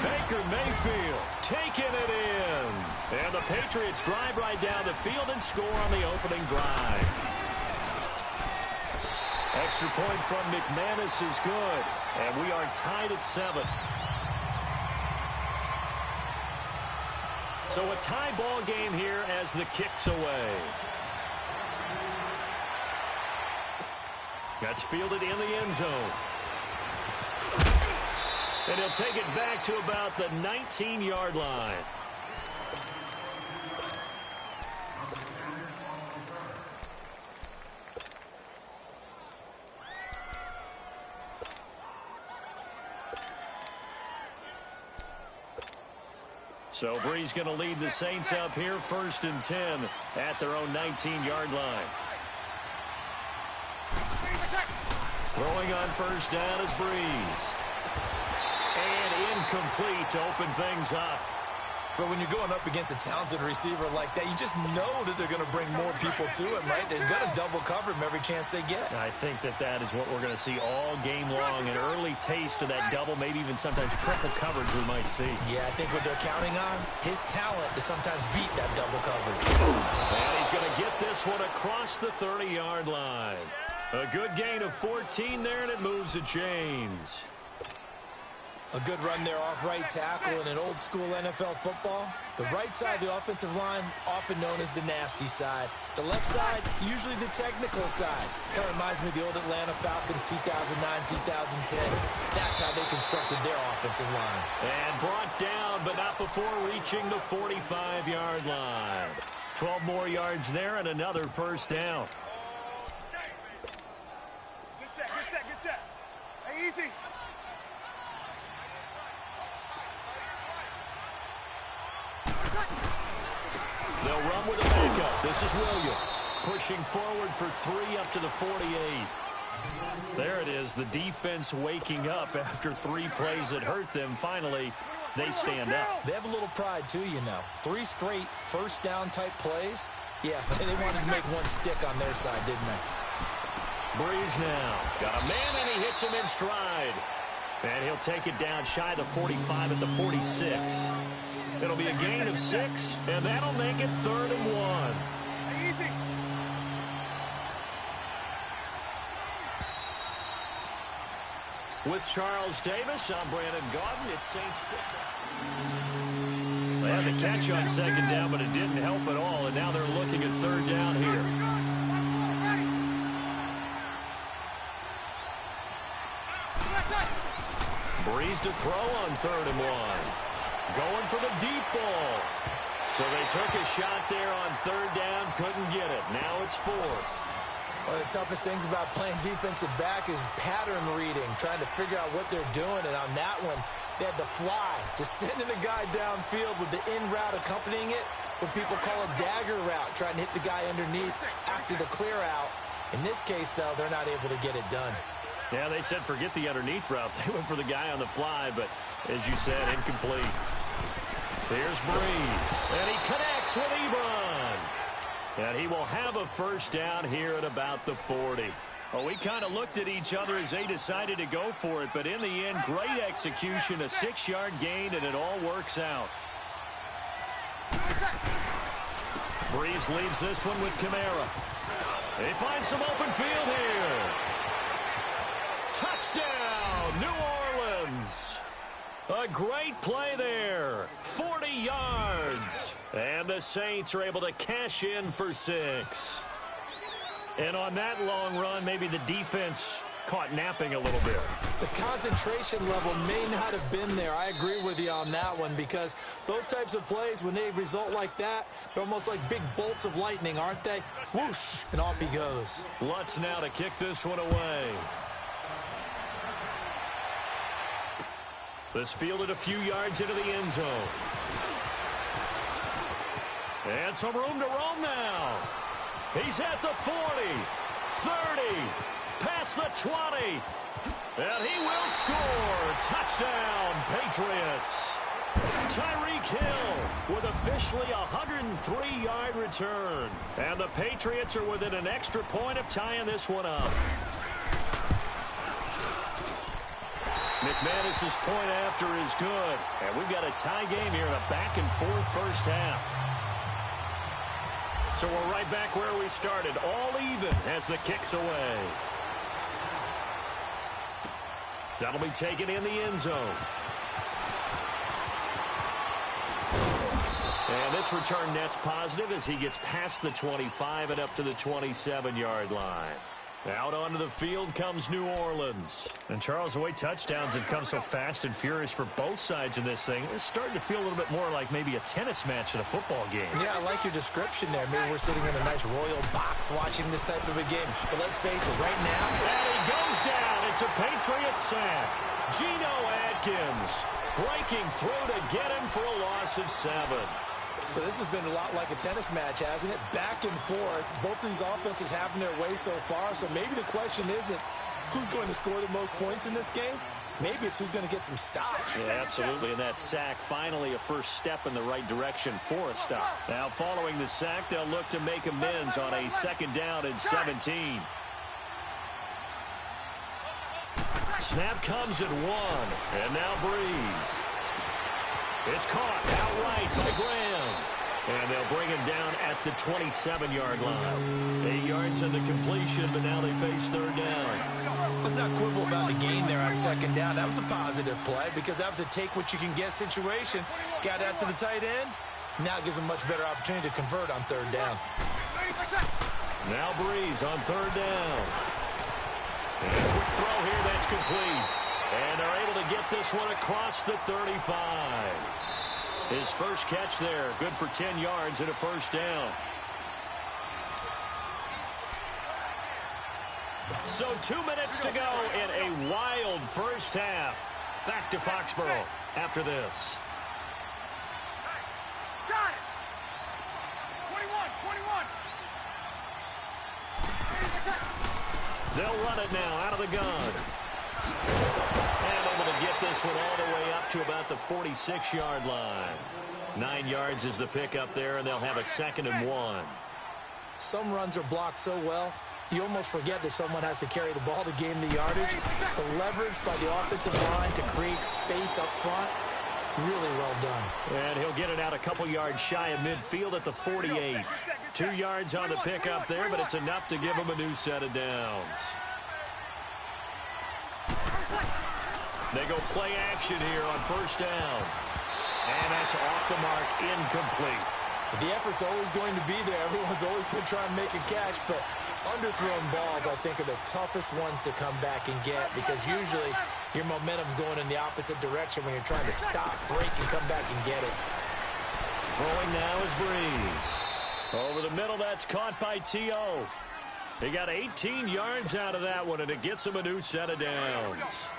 Baker Mayfield taking it in. And the Patriots drive right down the field and score on the opening drive. Extra point from McManus is good. And we are tied at 7. So a tie ball game here as the kick's away. That's fielded in the end zone. And he'll take it back to about the 19-yard line. So Brees going to lead the Saints up here, 1st and 10 at their own 19-yard line. Throwing on first down is Brees. And incomplete to open things up. But when you're going up against a talented receiver like that, you just know that they're going to bring more people to him, right? They're going to double cover him every chance they get. I think that is what we're going to see all game long. An early taste of that double, maybe even sometimes triple coverage we might see. Yeah, I think what they're counting on, his talent to sometimes beat that double coverage. And he's going to get this one across the 30-yard line. A good gain of 14 there, and it moves the chains. A good run there off right tackle in an old-school NFL football. The right side of the offensive line, often known as the nasty side. The left side, usually the technical side. Kind of reminds me of the old Atlanta Falcons 2009-2010. That's how they constructed their offensive line. And brought down, but not before reaching the 45-yard line. 12 more yards there and another first down. Good set. Hey, easy. They'll run with a backup. This is Williams pushing forward for 3 up to the 48. There it is, the defense waking up after 3 plays that hurt them. Finally, they stand up. They have a little pride too, you know. 3 straight first down type plays. Yeah, they wanted to make one stick on their side, didn't they? Brees now. Got a man and he hits him in stride. And he'll take it down shy of the 45 at the 46. It'll be a gain of 6, and that'll make it 3rd and 1. Easy. With Charles Davis, I'm Brandon Gaudin. It's Saints football. They had the catch on second down, but it didn't help at all, and now they're looking at third down here. Breeze to throw on 3rd and 1. Going for the deep ball. So they took a shot there on 3rd down, couldn't get it. Now it's 4th. One of the toughest things about playing defensive back is pattern reading, trying to figure out what they're doing. And on that one, they had the fly, just sending a guy downfield with the in route accompanying it, what people call a dagger route, trying to hit the guy underneath after the clear out. In this case, though, they're not able to get it done. Yeah, they said forget the underneath route. They went for the guy on the fly, but as you said, incomplete. Here's Breeze, and he connects with Ebron. And he will have a first down here at about the 40. Well, we kind of looked at each other as they decided to go for it, but in the end, great execution, a 6-yard gain, and it all works out. Breeze leaves this one with Kamara. They find some open field here. Touchdown, New Orleans. A great play there. 40 yards. And the Saints are able to cash in for 6. And on that long run, maybe the defense caught napping a little bit. The concentration level may not have been there. I agree with you on that one, because those types of plays, when they result like that, they're almost like big bolts of lightning, aren't they? Whoosh, and off he goes. Lutz now to kick this one away. This fielded a few yards into the end zone. And some room to roam now. He's at the 40, 30, past the 20. And he will score. Touchdown, Patriots. Tyreek Hill with officially a 103-yard return. And the Patriots are within an extra point of tying this one up. McManus's point after is good. And we've got a tie game here in a back-and-forth first half. So we're right back where we started, all even as the kick's away. That'll be taken in the end zone. And this return net's positive as he gets past the 25 and up to the 27-yard line. Out onto the field comes New Orleans. And Charles, the way touchdowns have come so fast and furious for both sides in this thing, it's starting to feel a little bit more like maybe a tennis match at a football game. Yeah, I like your description there. Maybe we're sitting in a nice royal box watching this type of a game. But let's face it, right now... And he goes down. It's a Patriot sack. Geno Atkins breaking through to get him for a loss of 7. So this has been a lot like a tennis match, hasn't it? Back and forth. Both of these offenses having their way so far. So maybe the question isn't who's going to score the most points in this game. Maybe it's who's going to get some stops. Yeah, absolutely. And that sack, finally a first step in the right direction for a stop. Now, following the sack, they'll look to make amends on a 2nd down and 17. Snap comes at 1. And now Breeze. It's caught outright by Graham. And they'll bring him down at the 27-yard line. 8 yards in the completion, but now they face 3rd down. Let's not quibble about the gain there on 2nd down. That was a positive play because that was a take-what-you-can-get situation. Got out to the tight end. Now it gives them a much better opportunity to convert on 3rd down. Now Breeze on 3rd down. And a quick throw here that's complete. And they're able to get this one across the 35. His first catch there, good for 10 yards and a first down. So 2 minutes to go in a wild first half. Back to Foxborough after this. Got it. 21. They'll run it now out of the gun. And able to get this one all the way up to about the 46-yard line. 9 yards is the pickup there, and they'll have a 2nd and 1. Some runs are blocked so well, you almost forget that someone has to carry the ball to gain the yardage. The leverage by the offensive line to create space up front, really well done. And he'll get it out a couple yards shy of midfield at the 48. 2 yards on the pickup there, but it's enough to give him a new set of downs. They go play action here on first down. And that's off the mark, incomplete. The effort's always going to be there. Everyone's always going to try and make a catch, but underthrown balls, I think, are the toughest ones to come back and get because usually your momentum's going in the opposite direction when you're trying to stop, break, and come back and get it. Throwing now is Breeze. Over the middle, that's caught by T.O. He got 18 yards out of that one, and it gets him a new set of downs.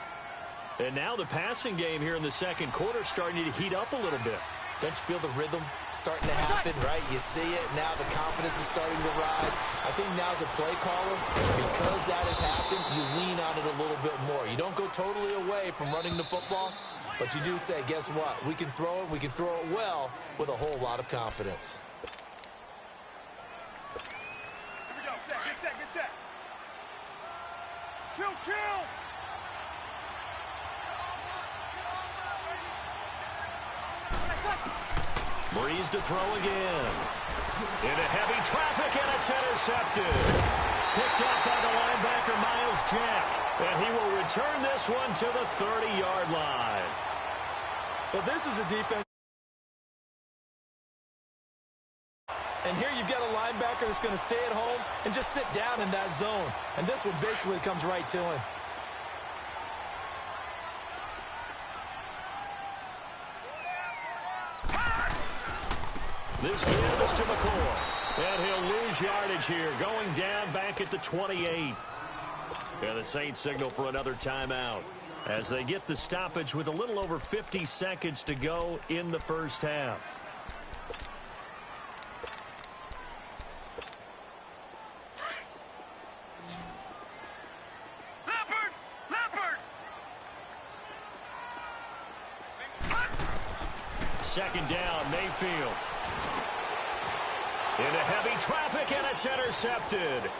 And now the passing game here in the second quarter starting to heat up a little bit. Don't you feel the rhythm starting to happen, right? You see it. Now the confidence is starting to rise. I think now as a play caller, because that has happened, you lean on it a little bit more. You don't go totally away from running the football, but you do say, guess what? We can throw it. We can throw it well with a whole lot of confidence. Here we go. Set. Get set. Get set. Kill. Kill. Breeze to throw again. Into heavy traffic, and it's intercepted. Picked up by the linebacker, Miles Jack. And he will return this one to the 30-yard line. Well, this is a defense. And here you've got a linebacker that's going to stay at home and just sit down in that zone. And this one basically comes right to him. This give is to McCoy. And he'll lose yardage here, going down back at the 28. And the Saints signal for another timeout as they get the stoppage with a little over 50 seconds to go in the first half. Second down, Mayfield. Into heavy traffic, and it's intercepted.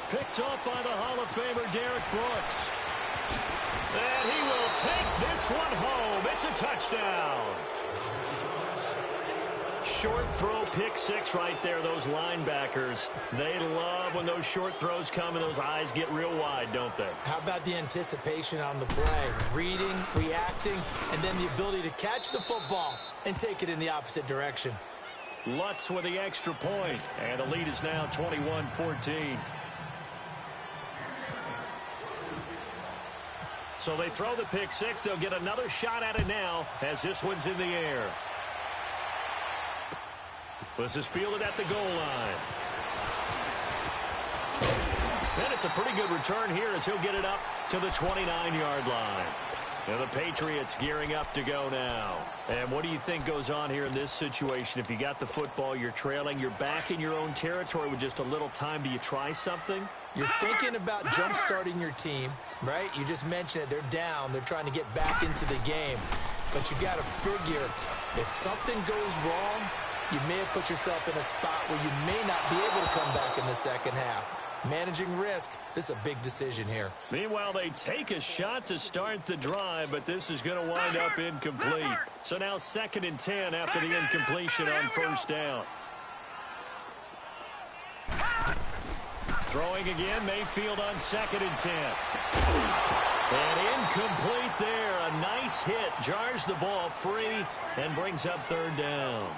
Picked up by the Hall of Famer Derek Brooks. And he will take this one home. It's a touchdown. Short throw, pick six right there. Those linebackers, they love when those short throws come and those eyes get real wide, don't they? How about the anticipation on the play? Reading, reacting, and then the ability to catch the football and take it in the opposite direction. Lutz with the extra point, and the lead is now 21-14. So they throw the pick six. They'll get another shot at it now as this one's in the air. This is fielded at the goal line. And it's a pretty good return here as he'll get it up to the 29-yard line. And the Patriots gearing up to go now. And what do you think goes on here in this situation? If you got the football, you're trailing, you're back in your own territory with just a little time. Do you try something? You're thinking about jump-starting your team, right? You just mentioned it. They're down. They're trying to get back into the game. But you got to figure if something goes wrong, you may have put yourself in a spot where you may not be able to come back in the second half. Managing risk, this is a big decision here. Meanwhile, they take a shot to start the drive, but this is going to wind up incomplete. So now 2nd and 10 after the incompletion on first down. Throwing again, Mayfield on 2nd and 10. And incomplete there. A nice hit. Jars the ball free and brings up 3rd down.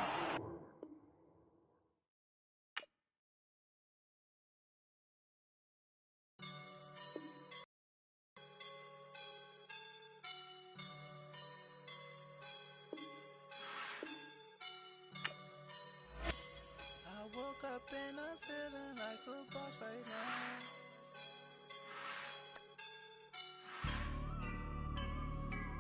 And I'm feeling like a boss right now.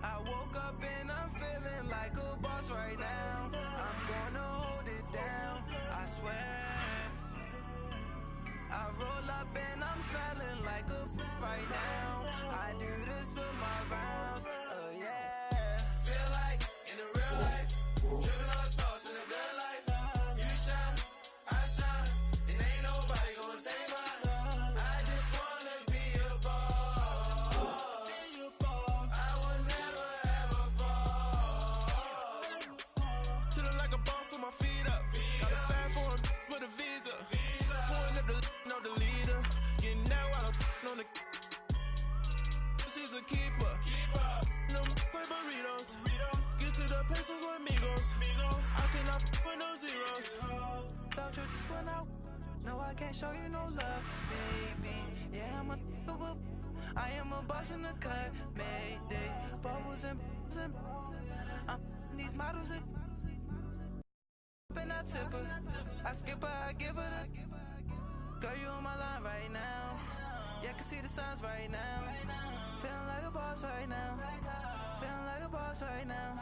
I woke up and I'm feeling like a boss right now. I'm gonna hold it down, I swear. I roll up and I'm smelling like a right now. I do this for my rounds, yeah. Feel like in the real life, dripping on sauce in the good life. You shine, I shine, and ain't nobody gonna take mine. I just wanna be a boss. I will never ever fall. Chillin' like a boss with my feet up. Got a bag for him with a visa. Pulling up the no the leader. Getting out while I'm on the. She's a keeper. No, I can't show you no love, baby. Yeah, I am a boss in the cut, mayday. Bubbles and I'm these models and I tip her. I skip her, I give her the. Girl, you on my line right now. Yeah, I can see the signs right now. Feeling like a boss right now. Feeling like a boss right now.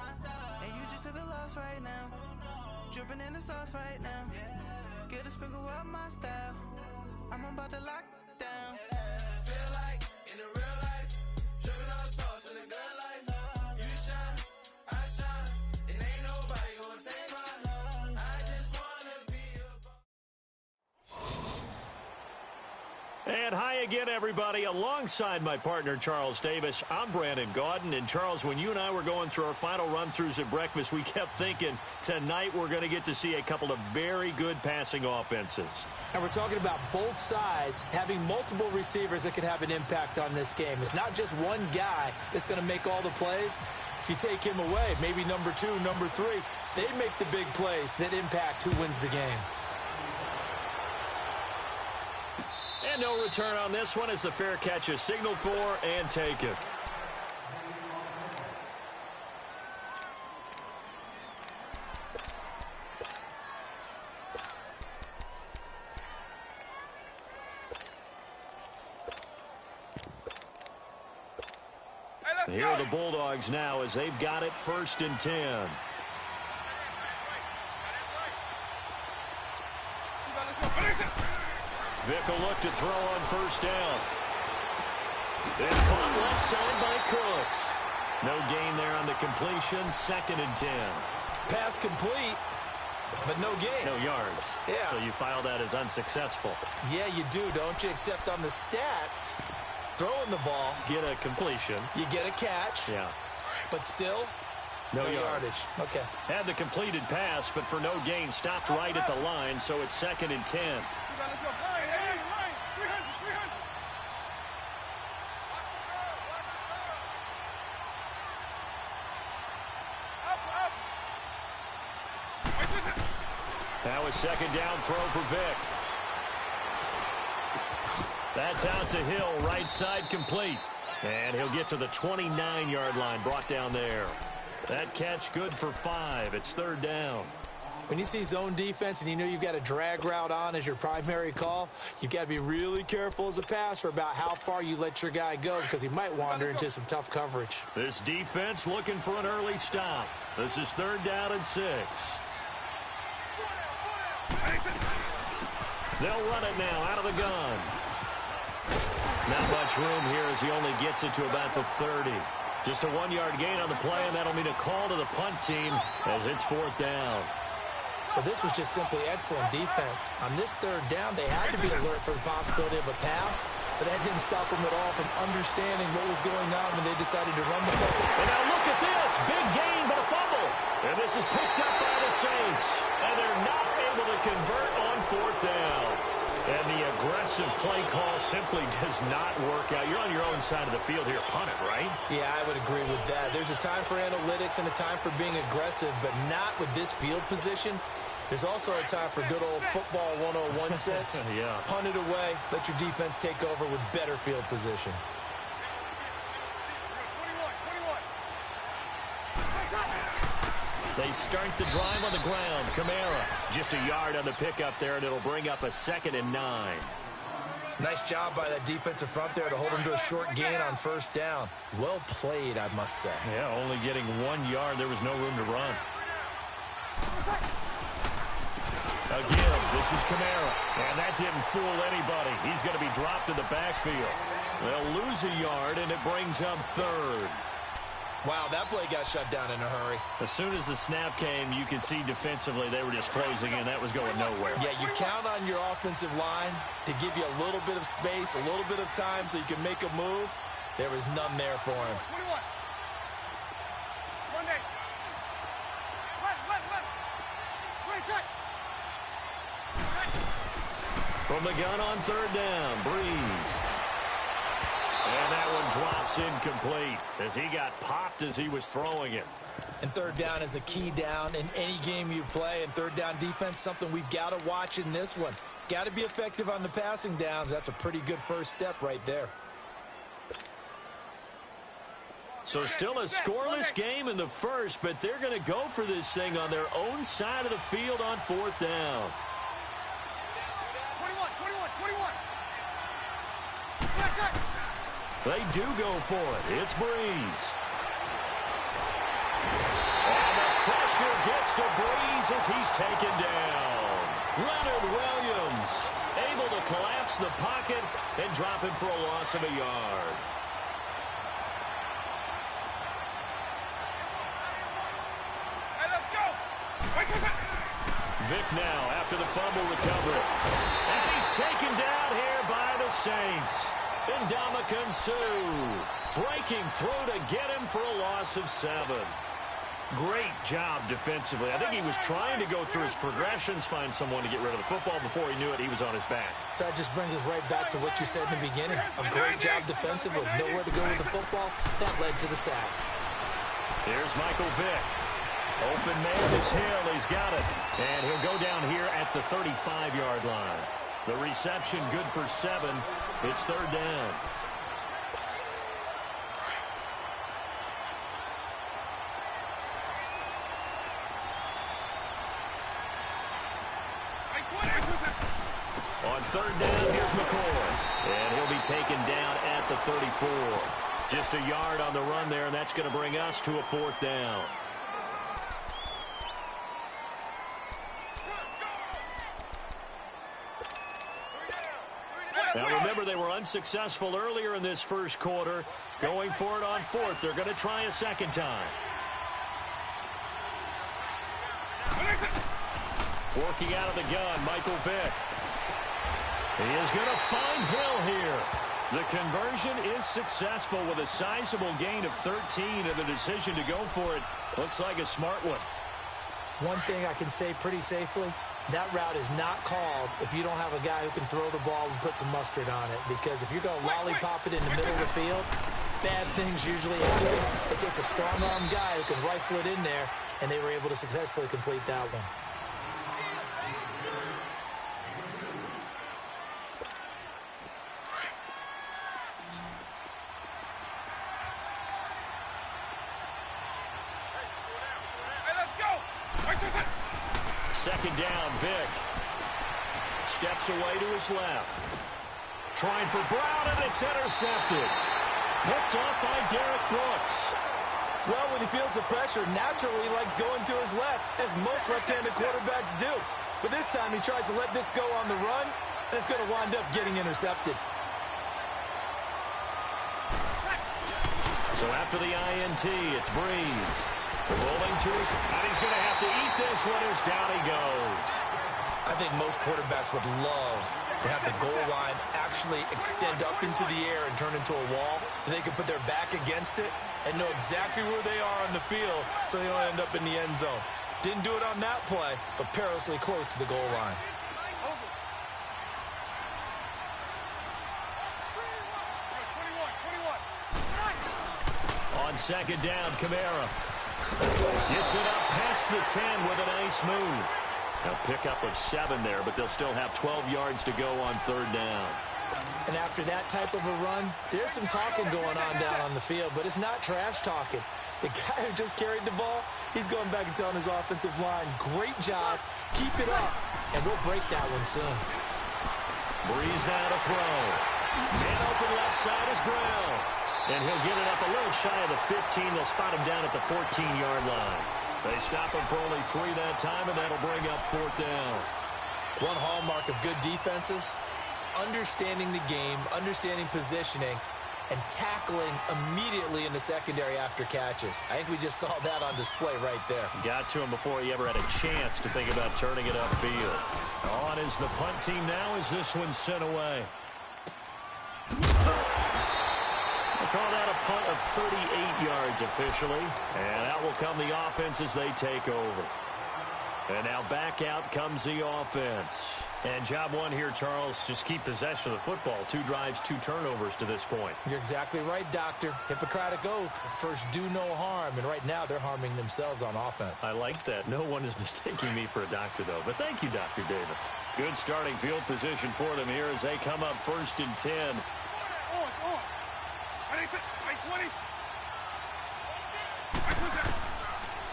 And you just took a loss right now. Dripping in the sauce right now. Get a sprinkle up my style. I'm about to lock down. Feel like in the real life, dripping on sauce in the good life. You shine, I shine, and ain't nobody gonna take mine. I just wanna be a boss. And hi again, everybody. Alongside my partner, Charles Davis, I'm Brandon Gaudin. And, Charles, when you and I were going through our final run-throughs at breakfast, we kept thinking tonight we're going to get to see a couple of very good passing offenses. And we're talking about both sides having multiple receivers that can have an impact on this game. It's not just one guy that's going to make all the plays. If you take him away, maybe number 2, number 3, they make the big plays that impact who wins the game. And no return on this one as the fair catch is signaled for and taken. Here are the Bulldogs now as they've got it 1st and 10. Vick will look to throw on 1st down. It's caught left side by Cooks. No gain there on the completion. 2nd and 10. Pass complete, but no gain. No yards. Yeah. So you file that as unsuccessful. Yeah, you do, don't you? Except on the stats, throwing the ball. Get a completion. You get a catch. Yeah. But still, no yardage. Okay. Had the completed pass, but for no gain, stopped right at the line, so it's 2nd and 10. That was 2nd down throw for Vick. That's out to Hill, right side complete. And he'll get to the 29-yard line, brought down there. That catch good for 5. It's 3rd down. When you see zone defense and you know you've got a drag route on as your primary call, you've got to be really careful as a passer about how far you let your guy go because he might wander into some tough coverage. This defense looking for an early stop. This is 3rd down and 6. They'll run it now out of the gun. Not much room here as he only gets it to about the 30. Just a 1-yard gain on the play, and that'll mean a call to the punt team as it's 4th down. Well, this was just simply excellent defense. On this 3rd down, they had to be alert for the possibility of a pass, but that didn't stop them at all from understanding what was going on when they decided to run the ball. And now look at this. Big gain, but a fumble. And this is picked up by the Saints. And they're not able to convert on 4th down. And the aggressive play call simply does not work out. You're on your own side of the field here. Punt it, right? Yeah, I would agree with that. There's a time for analytics and a time for being aggressive, but not with this field position. There's also a time for good old football 101 sense. Yeah. Punt it away. Let your defense take over with better field position. They start the drive on the ground. Kamara just a yard on the pickup there, and it'll bring up a 2nd and 9. Nice job by that defensive front there to hold him to a short gain on 1st down. Well played, I must say. Yeah, only getting 1 yard. There was no room to run. Again, this is Kamara, and that didn't fool anybody. He's going to be dropped in the backfield. They'll lose a yard, and it brings up 3rd. Wow, that play got shut down in a hurry. As soon as the snap came, you could see defensively they were just closing in. That was going nowhere. Yeah, you count on your offensive line to give you a little bit of space, a little bit of time so you can make a move. There was none there for him. 21. From the gun on 3rd down, Breeze. And that one drops incomplete as he got popped as he was throwing it. And 3rd down is a key down in any game you play. And 3rd down defense, something we've got to watch in this one. Got to be effective on the passing downs. That's a pretty good first step right there. So still a scoreless game in the first, but they're going to go for this thing on their own side of the field on 4th down. 21. They do go for it. It's Breeze. And the pressure gets to Breeze as he's taken down. Leonard Williams able to collapse the pocket and drop him for a loss of a yard. Vic now after the fumble recovery. And he's taken down here by the Saints. Ndamukong Suh breaking through to get him for a loss of 7. Great job defensively. I think he was trying to go through his progressions, find someone to get rid of the football. Before he knew it, he was on his back. So that just brings us right back to what you said in the beginning. A great job defensively. Nowhere to go with the football. That led to the sack. Here's Michael Vick. Open man is Hill. He's got it. And he'll go down here at the 35-yard line. The reception good for 7. It's 3rd down. On 3rd down, here's McCoy. And he'll be taken down at the 34. Just a yard on the run there, and that's going to bring us to a 4th down. Now, remember, they were unsuccessful earlier in this first quarter. Going for it on 4th. They're going to try a second time. Working out of the gun, Michael Vick. He is going to find Hill here. The conversion is successful with a sizable gain of 13, and the decision to go for it looks like a smart one. One thing I can say pretty safely, that route is not called if you don't have a guy who can throw the ball and put some mustard on it. Because if you're going to lollipop it in the middle of the field, bad things usually happen. It takes a strong-arm guy who can rifle it in there, and they were able to successfully complete that one. Second down, Vick. Steps away to his left. Trying for Brown, and it's intercepted. Picked off by Derek Brooks. Well, when he feels the pressure, naturally he likes going to his left, as most left-handed quarterbacks do. But this time he tries to let this go on the run, and it's going to wind up getting intercepted. So after the INT, it's Breeze. Rolling to his, and he's going to have to eat this one as down he goes. I think most quarterbacks would love to have the goal line actually extend up into the air and turn into a wall. And they can put their back against it and know exactly where they are on the field so they don't end up in the end zone. Didn't do it on that play, but perilously close to the goal line. On second down, Kamara gets it up past the 10 with a nice move. A pickup of 7 there, but they'll still have 12 yards to go on 3rd down. And after that type of a run, there's some talking going on down on the field, but it's not trash talking. The guy who just carried the ball, he's going back and telling his offensive line, great job, keep it up, and we'll break that one soon. Breeze now to throw. Man open left side is Brown. And he'll get it up a little shy of the 15. They'll spot him down at the 14-yard line. They stop him for only 3 that time, and that'll bring up 4th down. One hallmark of good defenses is understanding the game, understanding positioning, and tackling immediately in the secondary after catches. I think we just saw that on display right there. Got to him before he ever had a chance to think about turning it upfield. On is the punt team now as this one's sent away. They call that a punt of 38 yards officially, and out will come the offense as they take over. And now back out comes the offense. And job one here, Charles, just keep possession of the football. 2 drives, 2 turnovers to this point. You're exactly right, Doctor. Hippocratic oath. First, do no harm. And right now, they're harming themselves on offense. I like that. No one is mistaking me for a doctor, though. But thank you, Dr. Davis. Good starting field position for them here as they come up 1st and 10.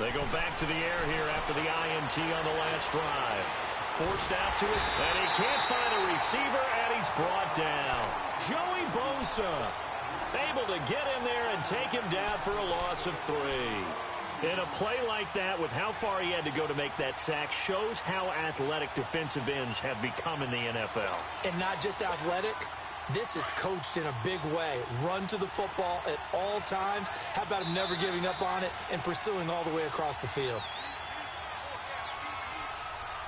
They go back to the air here after the INT on the last drive. Forced out to his, and he can't find a receiver, and he's brought down. Joey Bosa able to get in there and take him down for a loss of 3. In a play like that, with how far he had to go to make that sack, shows how athletic defensive ends have become in the NFL. And not just athletic. This is coached in a big way. Run to the football at all times. How about him never giving up on it and pursuing all the way across the field?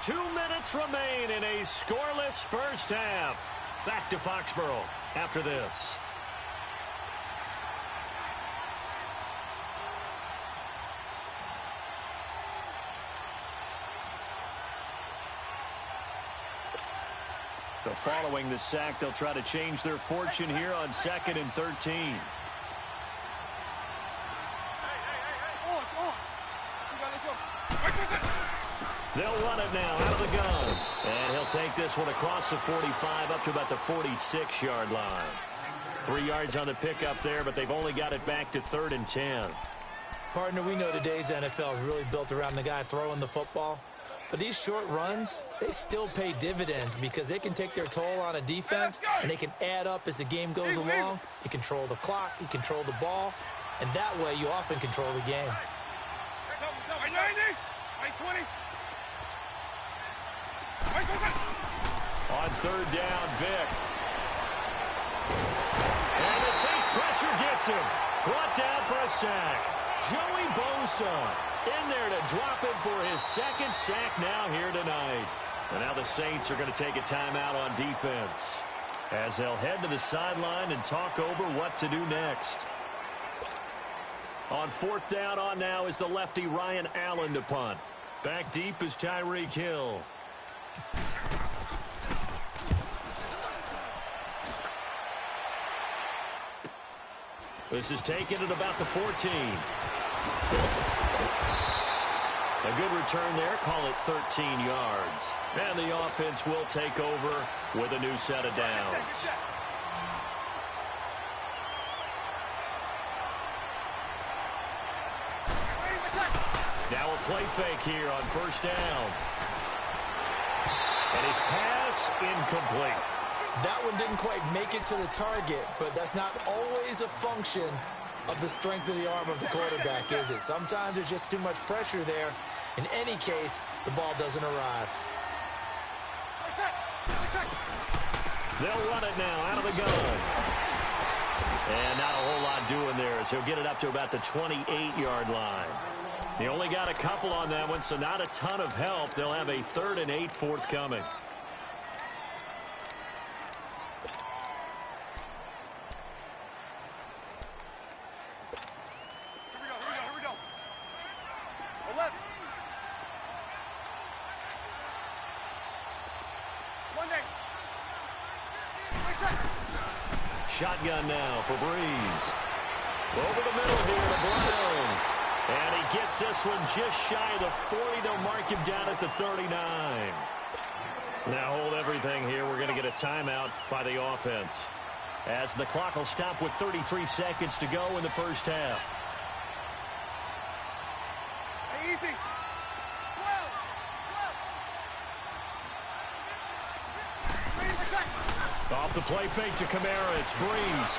2 minutes remain in a scoreless first half. Back to Foxborough after this. So following the sack, they'll try to change their fortune here on 2nd and 13. They'll run it now out of the gun. And he'll take this one across the 45 up to about the 46-yard line. 3 yards on the pickup there, but they've only got it back to 3rd and 10. Partner, we know today's NFL is really built around the guy throwing the football. But these short runs, they still pay dividends because they can take their toll on a defense, and they can add up as the game goes along. You control the clock, you control the ball, and that way you often control the game. On 3rd down, Vic. And the Saints pressure gets him. Brought down for a sack. Joey Bosa in there to drop him for his 2nd sack now here tonight. And now the Saints are going to take a timeout on defense as they'll head to the sideline and talk over what to do next. On 4th down on now is the lefty Ryan Allen to punt. Back deep is Tyreek Hill. This is taken at about the 14. A good return there. Call it 13 yards. And the offense will take over with a new set of downs. Now a play fake here on 1st down. And his pass incomplete. That one didn't quite make it to the target, but that's not always a function of the strength of the arm of the quarterback, is it? Sometimes there's just too much pressure there. In any case, the ball doesn't arrive. They'll run it now out of the gun. And not a whole lot doing there, so he'll get it up to about the 28-yard line. He only got a couple on that one, so not a ton of help. They'll have a 3rd and 8 forthcoming. Shotgun now for Breeze. Over the middle here to Brown. And he gets this one just shy of the 40. They'll mark him down at the 39. Now hold everything here. We're going to get a timeout by the offense, as the clock will stop with 33 seconds to go in the first half. Hey, easy. 12. Off the play fake to Kamara. It's Breeze.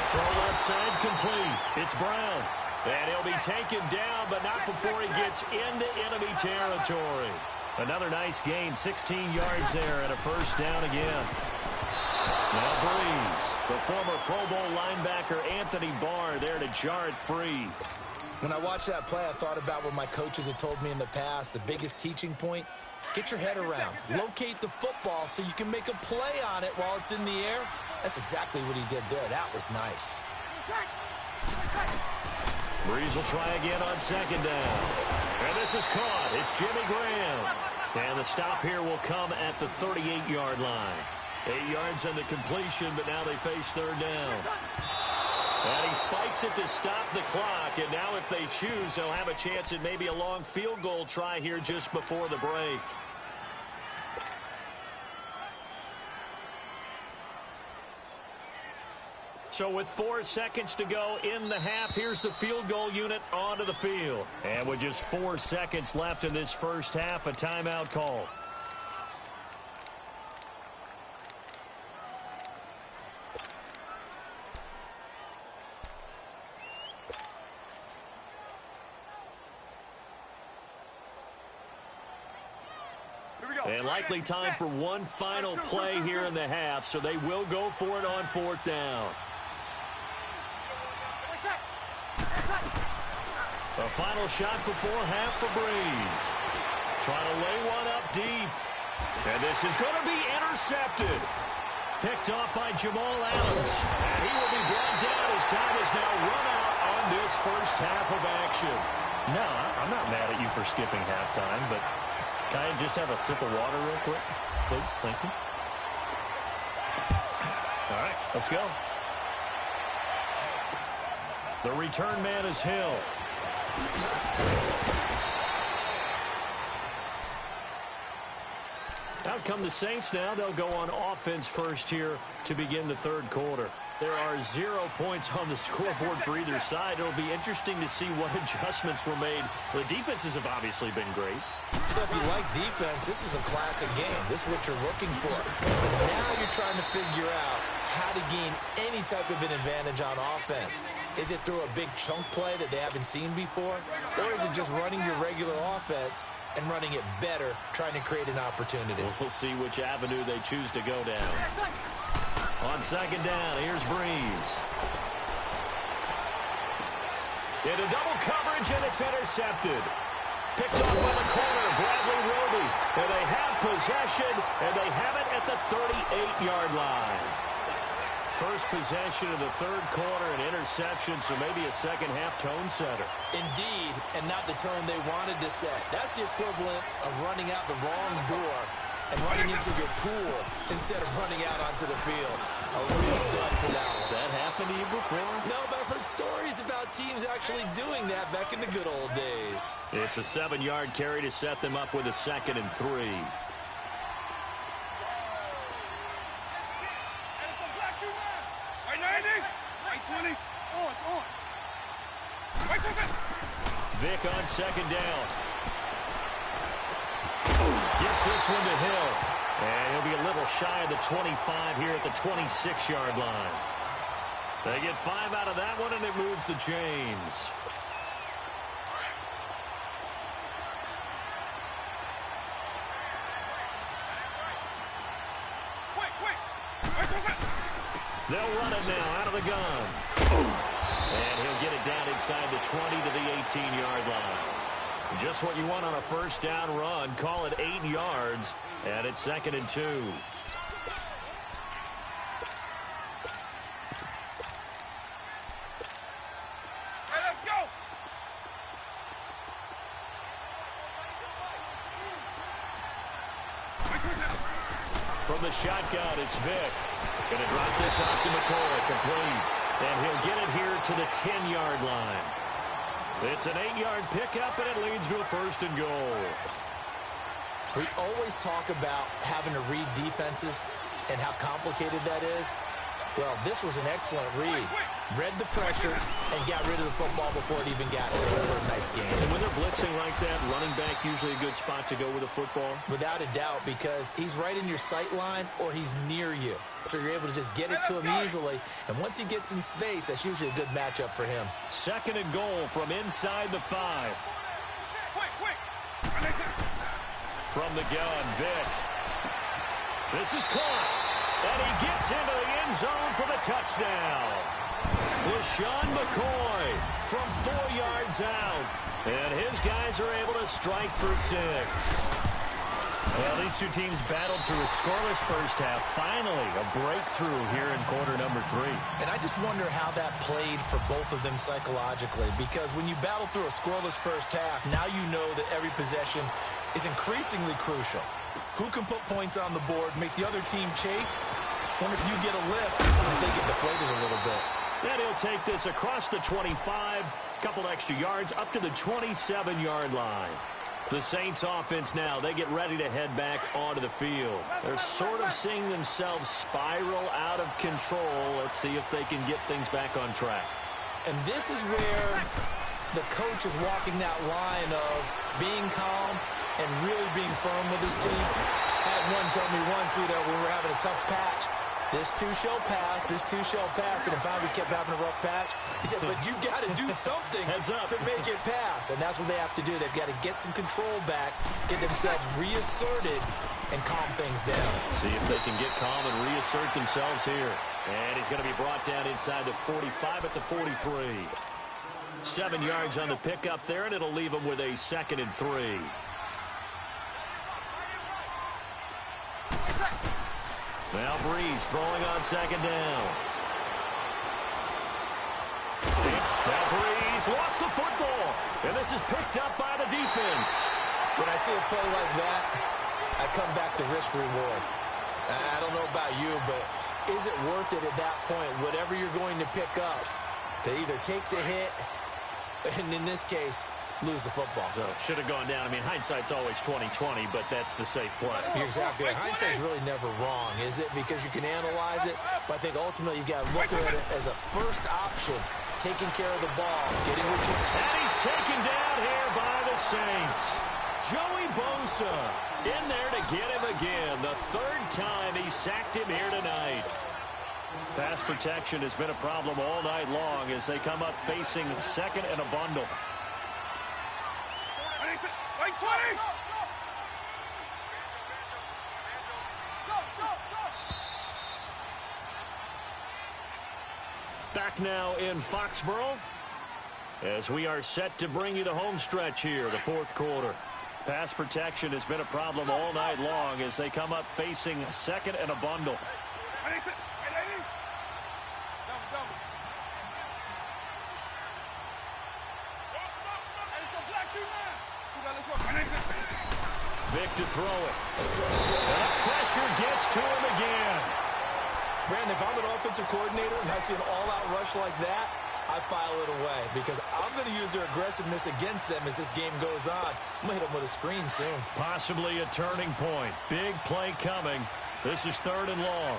Throw left side complete. It's Brown. And he'll be taken down, but not before he gets into enemy territory. Another nice gain, 16 yards there, and a 1st down again. Now Breeze, the former Pro Bowl linebacker Anthony Barr there to jar it free. When I watched that play, I thought about what my coaches had told me in the past. The biggest teaching point, get your head around. Locate the football so you can make a play on it while it's in the air. That's exactly what he did there. That was nice. Breeze will try again on 2nd down. And this is caught. It's Jimmy Graham. And the stop here will come at the 38-yard line. 8 yards on the completion, but now they face third down. And he spikes it to stop the clock. And now if they choose, they'll have a chance at maybe a long field goal try here just before the break. So with 4 seconds to go in the half, here's the field goal unit onto the field. And with just 4 seconds left in this first half, a timeout call. And likely time for one final play here in the half, so they will go for it on 4th down. A final shot before half for Breeze. Trying to lay one up deep. And this is going to be intercepted. Picked off by Jamal Adams. And he will be brought down as time is now run out on this first half of action. No, I'm not mad at you for skipping halftime, but can I just have a sip of water real quick? Please, thank you. All right, let's go. The return man is Hill. Out come the Saints now. They'll go on offense first here to begin the third quarter. There are 0 points on the scoreboard for either side. It'll be interesting to see what adjustments were made. The defenses have obviously been great. So if you like defense, this is a classic game. This is what you're looking for. Now you're trying to figure out how to gain any type of an advantage on offense. Is it through a big chunk play that they haven't seen before? Or is it just running your regular offense and running it better, trying to create an opportunity? We'll see which avenue they choose to go down. On second down, here's Breeze. Into double coverage, and it's intercepted. Picked off by the corner, Bradley Roby. And they have possession, and they have it at the 38-yard line. First possession of the third quarter, an interception, so maybe a second-half tone setter. Indeed, and not the tone they wanted to set. That's the equivalent of running out the wrong door and running into your pool instead of running out onto the field. A real dud for that one. Has that happened to you before? No, but I've heard stories about teams actually doing that back in the good old days. It's a 7-yard carry to set them up with a 2nd and 3. Vic on second down. Gets this one to Hill. And he'll be a little shy of the 25 here at the 26-yard line. They get 5 out of that one, and it moves the chains. They'll run it now out of the gun. And he'll get it down inside the 20 to the 18-yard line. Just what you want on a first down run. Call it 8 yards, and it's 2nd and 2. From the shotgun, it's Vic. Going to drop this off to McCoy, complete. And he'll get it here to the 10-yard line. It's an 8-yard pickup, and it leads to a 1st and goal. We always talk about having to read defenses and how complicated that is. Well, this was an excellent read. Read the pressure and got rid of the football before it even got to it. A nice game. And when they're blitzing like that, running back usually a good spot to go with a football? Without a doubt, because he's right in your sight line or he's near you. So you're able to just get it to him easily. And once he gets in space, that's usually a good matchup for him. 2nd and goal from inside the 5. From the gun, Vic. This is caught. And he gets into the end zone for the touchdown. LaShawn McCoy from 4 yards out. And his guys are able to strike for 6. Well, these two teams battled through a scoreless first half. Finally, a breakthrough here in quarter number 3. And I just wonder how that played for both of them psychologically, because when you battle through a scoreless first half, now you know that every possession is increasingly crucial. Who can put points on the board, make the other team chase? Wonder if you get a lift, if they get deflated a little bit. Then he'll take this across the 25, couple extra yards, up to the 27-yard line. The Saints offense now, they get ready to head back onto the field. They're sort of seeing themselves spiral out of control. Let's see if they can get things back on track. And this is where the coach is walking that line of being calm and really being firm with his team. I had one tell me once, when we were having a tough patch, this too shall pass, this too shall pass, and finally we kept having a rough patch. He said, but you got to do something to make it pass, and that's what they have to do. They've got to get some control back, get themselves reasserted, and calm things down. See if they can get calm and reassert themselves here. And he's going to be brought down inside the 45 at the 43. 7 yards on the pickup there, and it'll leave him with a 2nd and 3. Now Breeze throwing on 2nd down. Now Breeze lost the football, and this is picked up by the defense. When I see a play like that, I come back to risk reward. I don't know about you, but is it worth it at that point, whatever you're going to pick up, to either take the hit, and in this case, lose the football? So should have gone down. I mean, hindsight's always 20/20, but that's the safe play. You're exactly right. Hindsight's really never wrong, is it? Because you can analyze it, but I think ultimately you got to look at it as a first option, taking care of the ball, getting what you... And he's taken down here by the Saints. Joey Bosa in there to get him again. The 3rd time he sacked him here tonight. Pass protection has been a problem all night long as they come up facing 2nd and a bundle. Like 20! Back now in Foxborough as we are set to bring you the home stretch here, the 4th quarter. Pass protection has been a problem all night long as they come up facing 2nd and a bundle. Vic to throw it. And the pressure gets to him again. Brandon, if I'm an offensive coordinator and I see an all-out rush like that, I file it away because I'm going to use their aggressiveness against them as this game goes on. I'm going to hit them with a screen soon. Possibly a turning point. Big play coming. This is 3rd and long.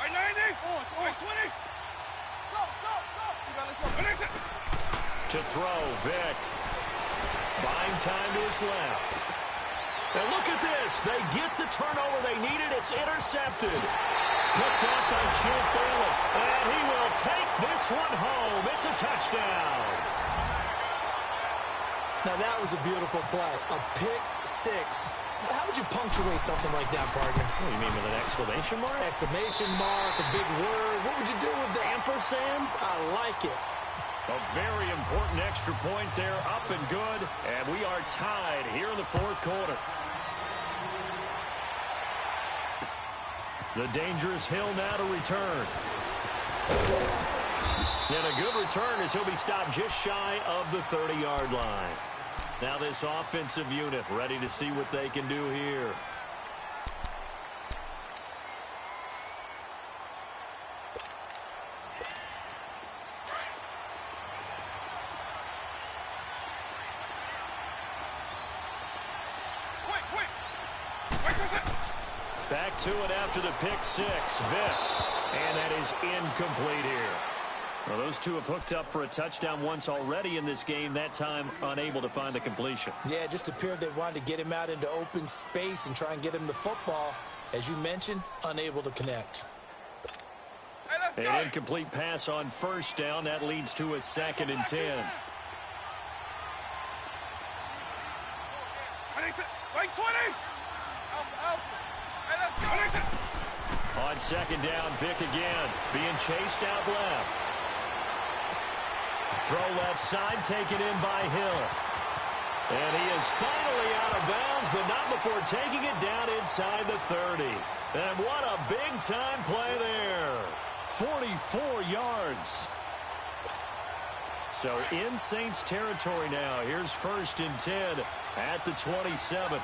Right 90. Right 20. Go. To throw, Vic. Buying time to his left. And look at this. They get the turnover they needed. It's intercepted. Picked off by Champ Bailey. And he will take this one home. It's a touchdown. Now that was a beautiful play. A pick 6. How would you punctuate something like that, partner? What do you mean, with an exclamation mark? Exclamation mark, a big word. What would you do with that? Ampersand? I like it. A very important extra point there, up and good. And we are tied here in the 4th quarter. The dangerous Hill now to return. And a good return as he'll be stopped just shy of the 30-yard line. Now this offensive unit ready to see what they can do here. Back to it after the pick 6, Vic. And that is incomplete here. Well, those two have hooked up for a touchdown once already in this game, that time unable to find the completion. Yeah, it just appeared they wanted to get him out into open space and try and get him the football. As you mentioned, unable to connect. An incomplete pass on 1st down. That leads to a 2nd and 10. Right 20! On 2nd down, Vic again, being chased out left. Throw left side, taken in by Hill. And he is finally out of bounds, but not before taking it down inside the 30. And what a big-time play there. 44 yards. So in Saints territory now. Here's 1st and 10 at the 27.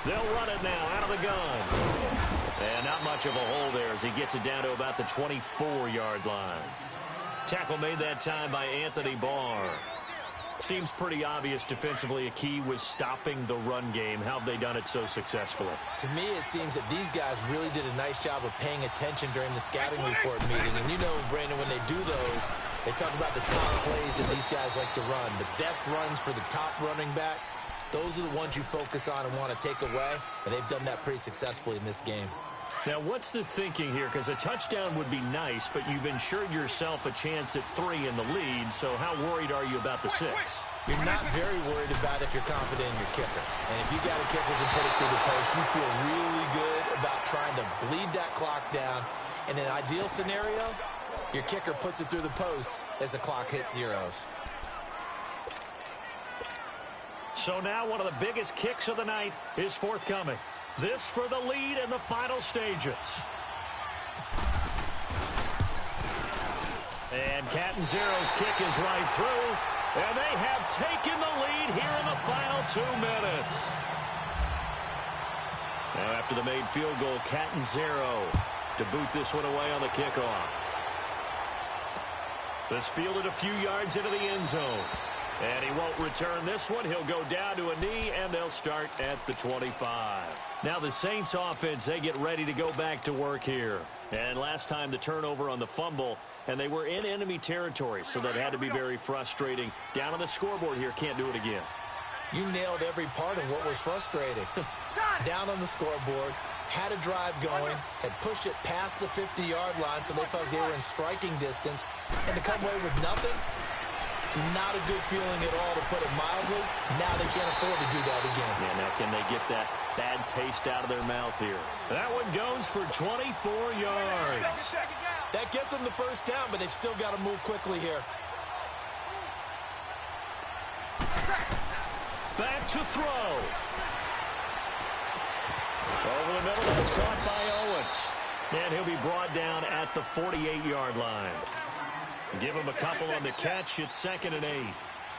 They'll run it now out of the gun. And not much of a hole there as he gets it down to about the 24-yard line. Tackle made that time by Anthony Barr. Seems pretty obvious defensively a key was stopping the run game. How have they done it so successfully? To me, it seems that these guys really did a nice job of paying attention during the scouting report meeting. And you know, Brandon, when they do those, they talk about the top plays that these guys like to run. The best runs for the top running back, those are the ones you focus on and want to take away. And they've done that pretty successfully in this game. Now, what's the thinking here? Because a touchdown would be nice, but you've ensured yourself a chance at 3 in the lead, so how worried are you about the 6? You're not very worried about if you're confident in your kicker. And if you got a kicker who can put it through the post, you feel really good about trying to bleed that clock down. In an ideal scenario, your kicker puts it through the post as the clock hits zeros. So now one of the biggest kicks of the night is forthcoming. This for the lead in the final stages. And Catanzaro's kick is right through. And they have taken the lead here in the final 2 minutes. Now after the made field goal, Catanzaro to boot this one away on the kickoff. This fielded a few yards into the end zone. And he won't return this one. He'll go down to a knee, and they'll start at the 25. Now the Saints offense, they get ready to go back to work here. And last time the turnover on the fumble, and they were in enemy territory, so that had to be very frustrating. Down on the scoreboard here, can't do it again. You nailed every part of what was frustrating. Down on the scoreboard, had a drive going, had pushed it past the 50-yard line, so they felt like they were in striking distance, and to come away with nothing, not a good feeling at all, to put it mildly. Now they can't afford to do that again. Yeah, now can they get that bad taste out of their mouth here? That one goes for 24 yards. That gets them the first down, but they've still got to move quickly here. Back to throw. Over the middle, that's caught by Owens. And he'll be brought down at the 48-yard line. Give him a couple on the catch. It's 2nd and 8.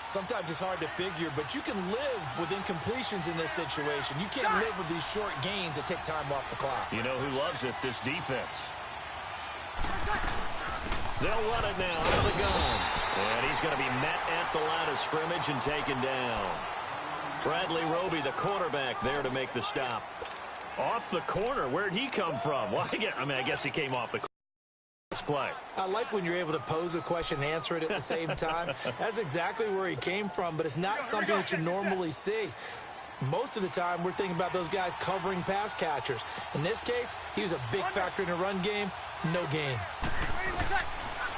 Sometimes it's hard to figure, but you can live with incompletions in this situation. You can't live with these short gains that take time off the clock. You know who loves it? This defense. They'll run it now out of the gun. And he's going to be met at the line of scrimmage and taken down. Bradley Roby, the quarterback, there to make the stop. Off the corner. Where'd he come from? Well, I guess he came off the corner. Play. I like when you're able to pose a question and answer it at the same time. That's exactly where he came from, but it's not something that you normally see. Most of the time, we're thinking about those guys covering pass catchers. In this case, he was a big factor in the run game. No gain.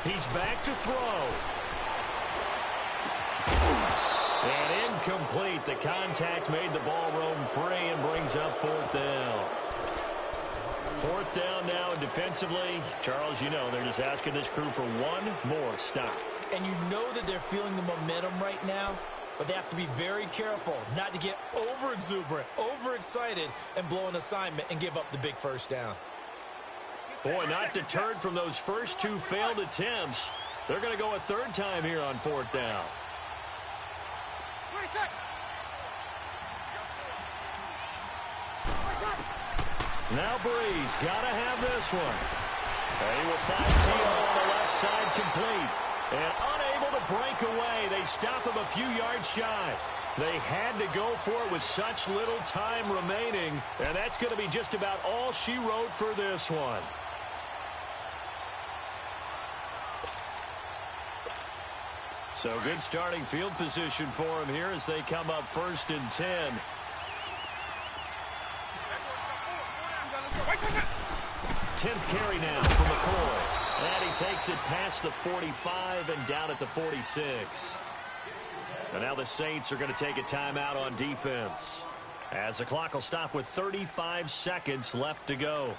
He's back to throw. And incomplete. The contact made the ball roam free and brings up 4th down. 4th down now defensively. Charles, you know, they're just asking this crew for one more stop. And you know that they're feeling the momentum right now, but they have to be very careful not to get over-exuberant, overexcited, and blow an assignment and give up the big first down. Boy, not deterred from those first 2 failed attempts. They're going to go a 3rd time here on 4th down. Now Breeze, got to have this one. He will find Tito on the left side complete. And unable to break away. They stop him a few yards shy. They had to go for it with such little time remaining. And that's going to be just about all she wrote for this one. So good starting field position for him here as they come up 1st and 10. 10th carry now for McCoy. And he takes it past the 45 and down at the 46. And now the Saints are going to take a timeout on defense, as the clock will stop with 35 seconds left to go.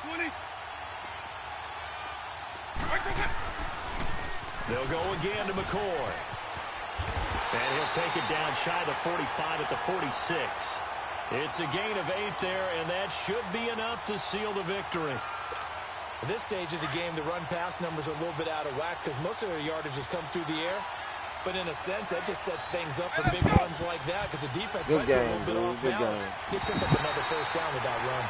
20. They'll go again to McCoy. And he'll take it down shy of the 45 at the 46. It's a gain of 8 there, and that should be enough to seal the victory. At this stage of the game, the run-pass numbers are a little bit out of whack because most of their yardage has come through the air. But in a sense, that just sets things up for big runs like that because the defense might be a little bit off balance. He picked up another first down with that run.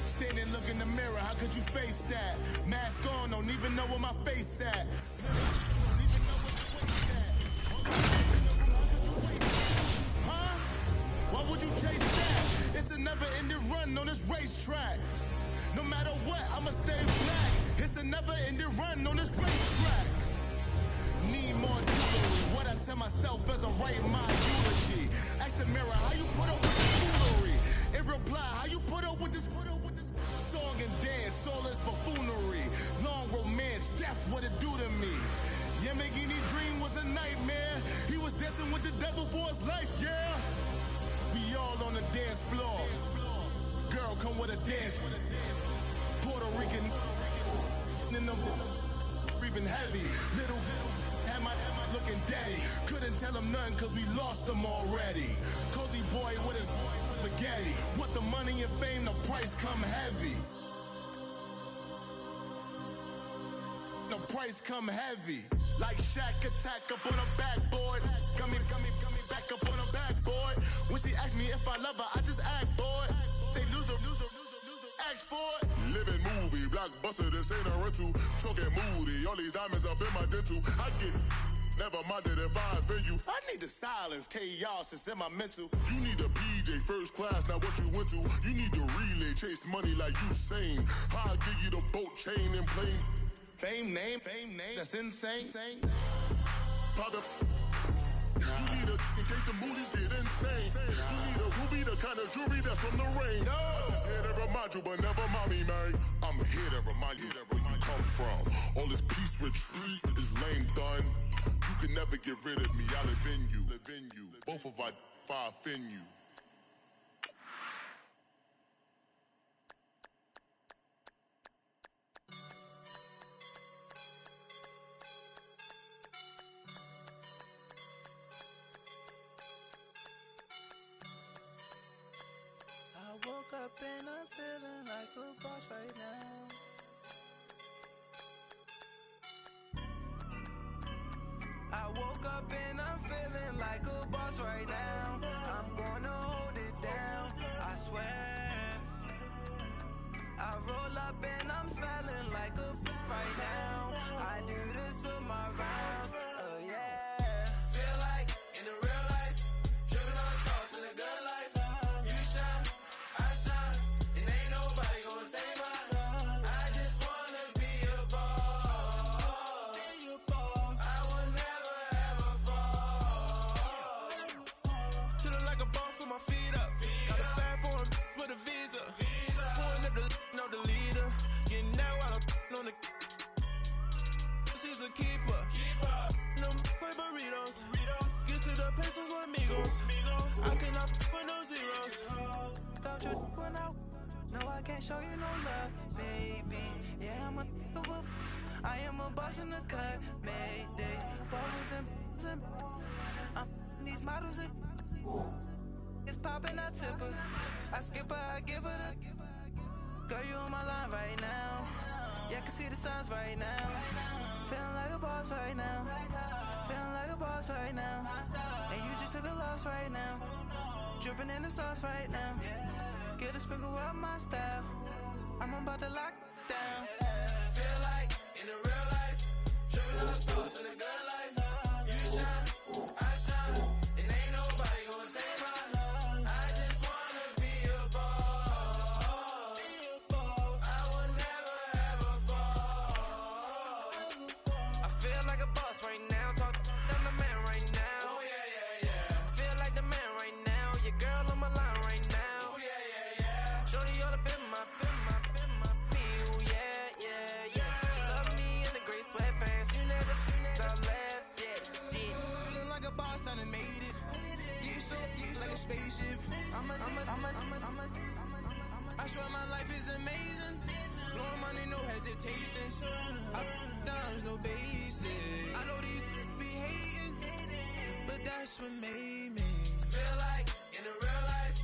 Standing, look in the mirror, how could you face that? Mask on, don't even know where my face at. Huh? Why would you chase that? It's a never-ending run on this racetrack. No matter what, I'ma stay black. It's a never-ending run on this racetrack. Need more jewelry. What I tell myself as I write my eulogy. Ask the mirror, how you put up with this foolery? In reply, how you put up with this song and dance, all this buffoonery. Long romance, death, what it do to me. Yamagini dream was a nightmare. He was dancing with the devil for his life, yeah. We all on the dance floor. Girl, come with a dance. Puerto Rican in them breathing heavy. Little had my looking daddy. Couldn't tell him nothing cause we lost him already. Cozy boy with his spaghetti. Want the money and fame, the price come heavy. The price come heavy. Like Shaq attack up on a backboard. Gummy, back up on a backboard. When she asked me if I love her, I just act bored. Say loser, ask for it. Living movie, blockbuster, this ain't a rental. Talking moody, all these diamonds up in my dental. I get never minded if I offend you. I need the silence, chaos, it's in my mental. You need a PJ, first class, not what you went to. You need the relay, chase money like you sane. I'll give you the boat, chain, and plane. Fame name, that's insane. Pop up. You need a, in case the moodies get insane. You need a ruby, the kind of jewelry that's from the rain. I'm just here to remind you, but never mommy, man. I'm here to remind you where you come from. All this peace retreat is lame done. You can never get rid of me, I live in you. Both of our fire offend you. I woke up and I'm feeling like a boss right now. I woke up and I'm feeling like a boss right now. I'm gonna hold it down, I swear. I roll up and I'm smelling like a right now. I do this for my rounds, oh yeah. Feel like in the real life, dripping on sauce in a good life. You shine, I shine, and ain't nobody gonna take mine. I just wanna be a boss. boss on my feet up. Got a bag for him with a visa. Pulling up the know the leader. Getting out while I'm on the. She's a keeper. No play burritos. Get to the pesos with amigos. I cannot put no zeros. Don't you run out? No, I can't show you no love, baby. Yeah, I'm a whoop. I am a boss in the cut, mayday. Bubbles and these models are. It's popping, I tip her. I skip her, I give her the. Girl, you on my line right now. Yeah, I can see the signs right now. Feeling like a boss right now. Feeling like a boss right now. And you just took a loss right now. Dripping in the sauce right now. Get a sprinkle of my style. I'm about to lock down. Feel like in the real life. Dripping on the sauce in the good life. You shine, I shine. And ain't nobody gonna take mine. I just wanna be a boss. I will never ever fall. I feel like a boss right now. Talk to the man right now. Oh yeah. Feel like the man right now. Your girl on my line right now. Oh yeah. Shorty all up in my feel. Yeah. She love me in the gray sweatpants. You never left. Yeah. Feeling like a boss, I done made it. Get so like a spaceship. I swear my life is amazing. Blowing money, no hesitation. Dimes, no basic. I know these be hating, but that's what made me feel like in the real life.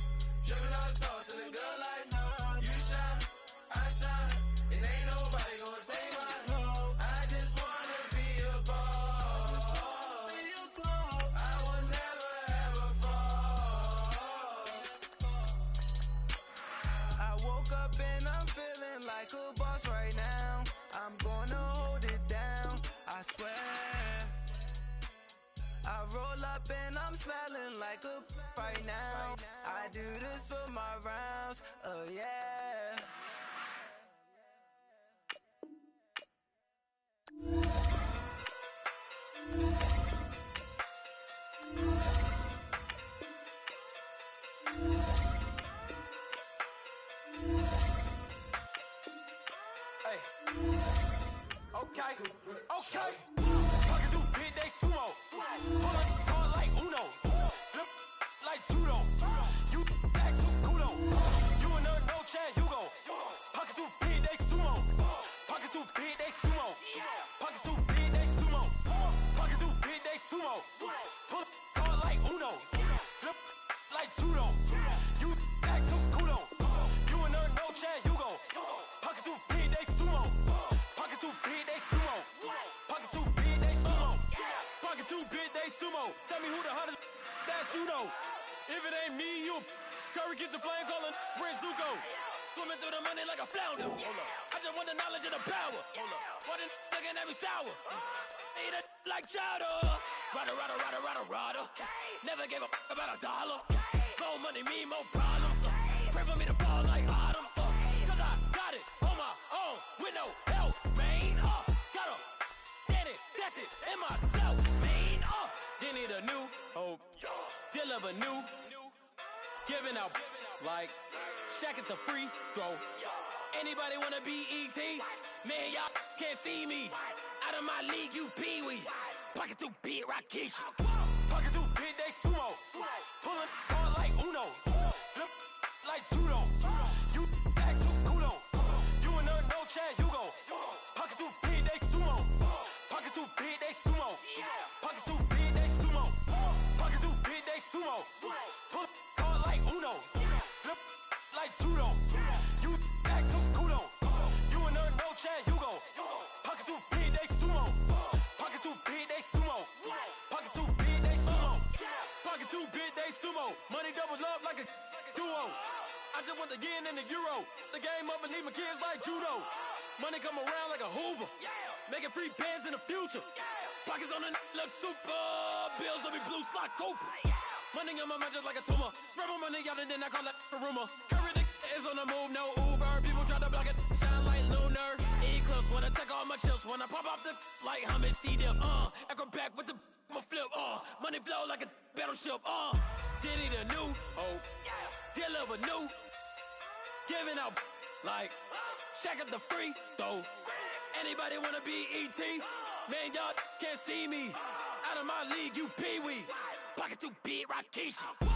Dripping on sauce in the good life. You shine, I shine, and ain't nobody gonna take mine. I just wanna be a boss. I will never ever fall. I woke up and I'm feeling like a boss right now. I'm gonna hold it down, I swear. I roll up and I'm smelling like a right now. I do this for my rounds, oh yeah. Hey. Okay. Talking to big day sumo. Pull up hard like Uno. Flip like judo. You back to kudo. You and her no Chad Hugo. Pocket too big day sumo. Pocket too big day sumo. Pocket too big day sumo. Pocket too big day sumo. Pull up hard like Uno. Flip like judo. You back to kudo. You and her no Chad Hugo. Pocket too big day sumo. Pocket too big day sumo. Pocket too big day sumo. Pocket too big day sumo. Tell me who the hottest that you know. If it ain't me, you Curry get the flame calling Prince Zuko. Swimming through the money like a flounder. Hold up. I just want the knowledge and the power. Hold up. Why the looking at me sour? Eat it like Shaud. Rada. Never gave a about a dollar. More money, me, more problems. Pray for me to fall like autumn. Cause I got it on my own with no help, man. Got up, did it, that's it, in myself, man. Didn't need a new hope, deliver new, giving out like Shaq at the free throw. Anybody wanna be E.T.? Man, y'all can't see me. Out of my league, you pee-wee. Pocket too big, Rakishi. Pocket too big, they sumo. Pulling hard like Uno. Flip like judo. You back to kudo. You and her no Chad Hugo. Pocket too big, they sumo. Pocket too big, they sumo. Pocket too big, they sumo. Pocket too big, they sumo. Pull hard like Uno. Flip like judo. You back to kudo. You and her no Chad Hugo. Pocket too big, they sumo. Pocket too big, they sumo. Pocket too big, they sumo. Pocket too big, they sumo. Money doubles up like a duo. I just want the yen and the euro. The game up and leave my kids like judo. Money come around like a Hoover. Making free bands in the future. Pockets on the look super. Bills will be blue slot Cooper. Money on my mind just like a tumor. Spread my money out and then I call it a rumor. Curry the is on the move, no Uber. People try to block it, shine like lunar. Eclipse when I take all my chips. When I pop off the like hummus, see them. Acrobat with the I'ma flip, money flow like a battleship, Diddy the new, deliver new, giving out like Shaq at the free throw. Anybody wanna be ET? Man, y'all can't see me. Out of my league, you pee-wee. Pocket too big, Rakishi.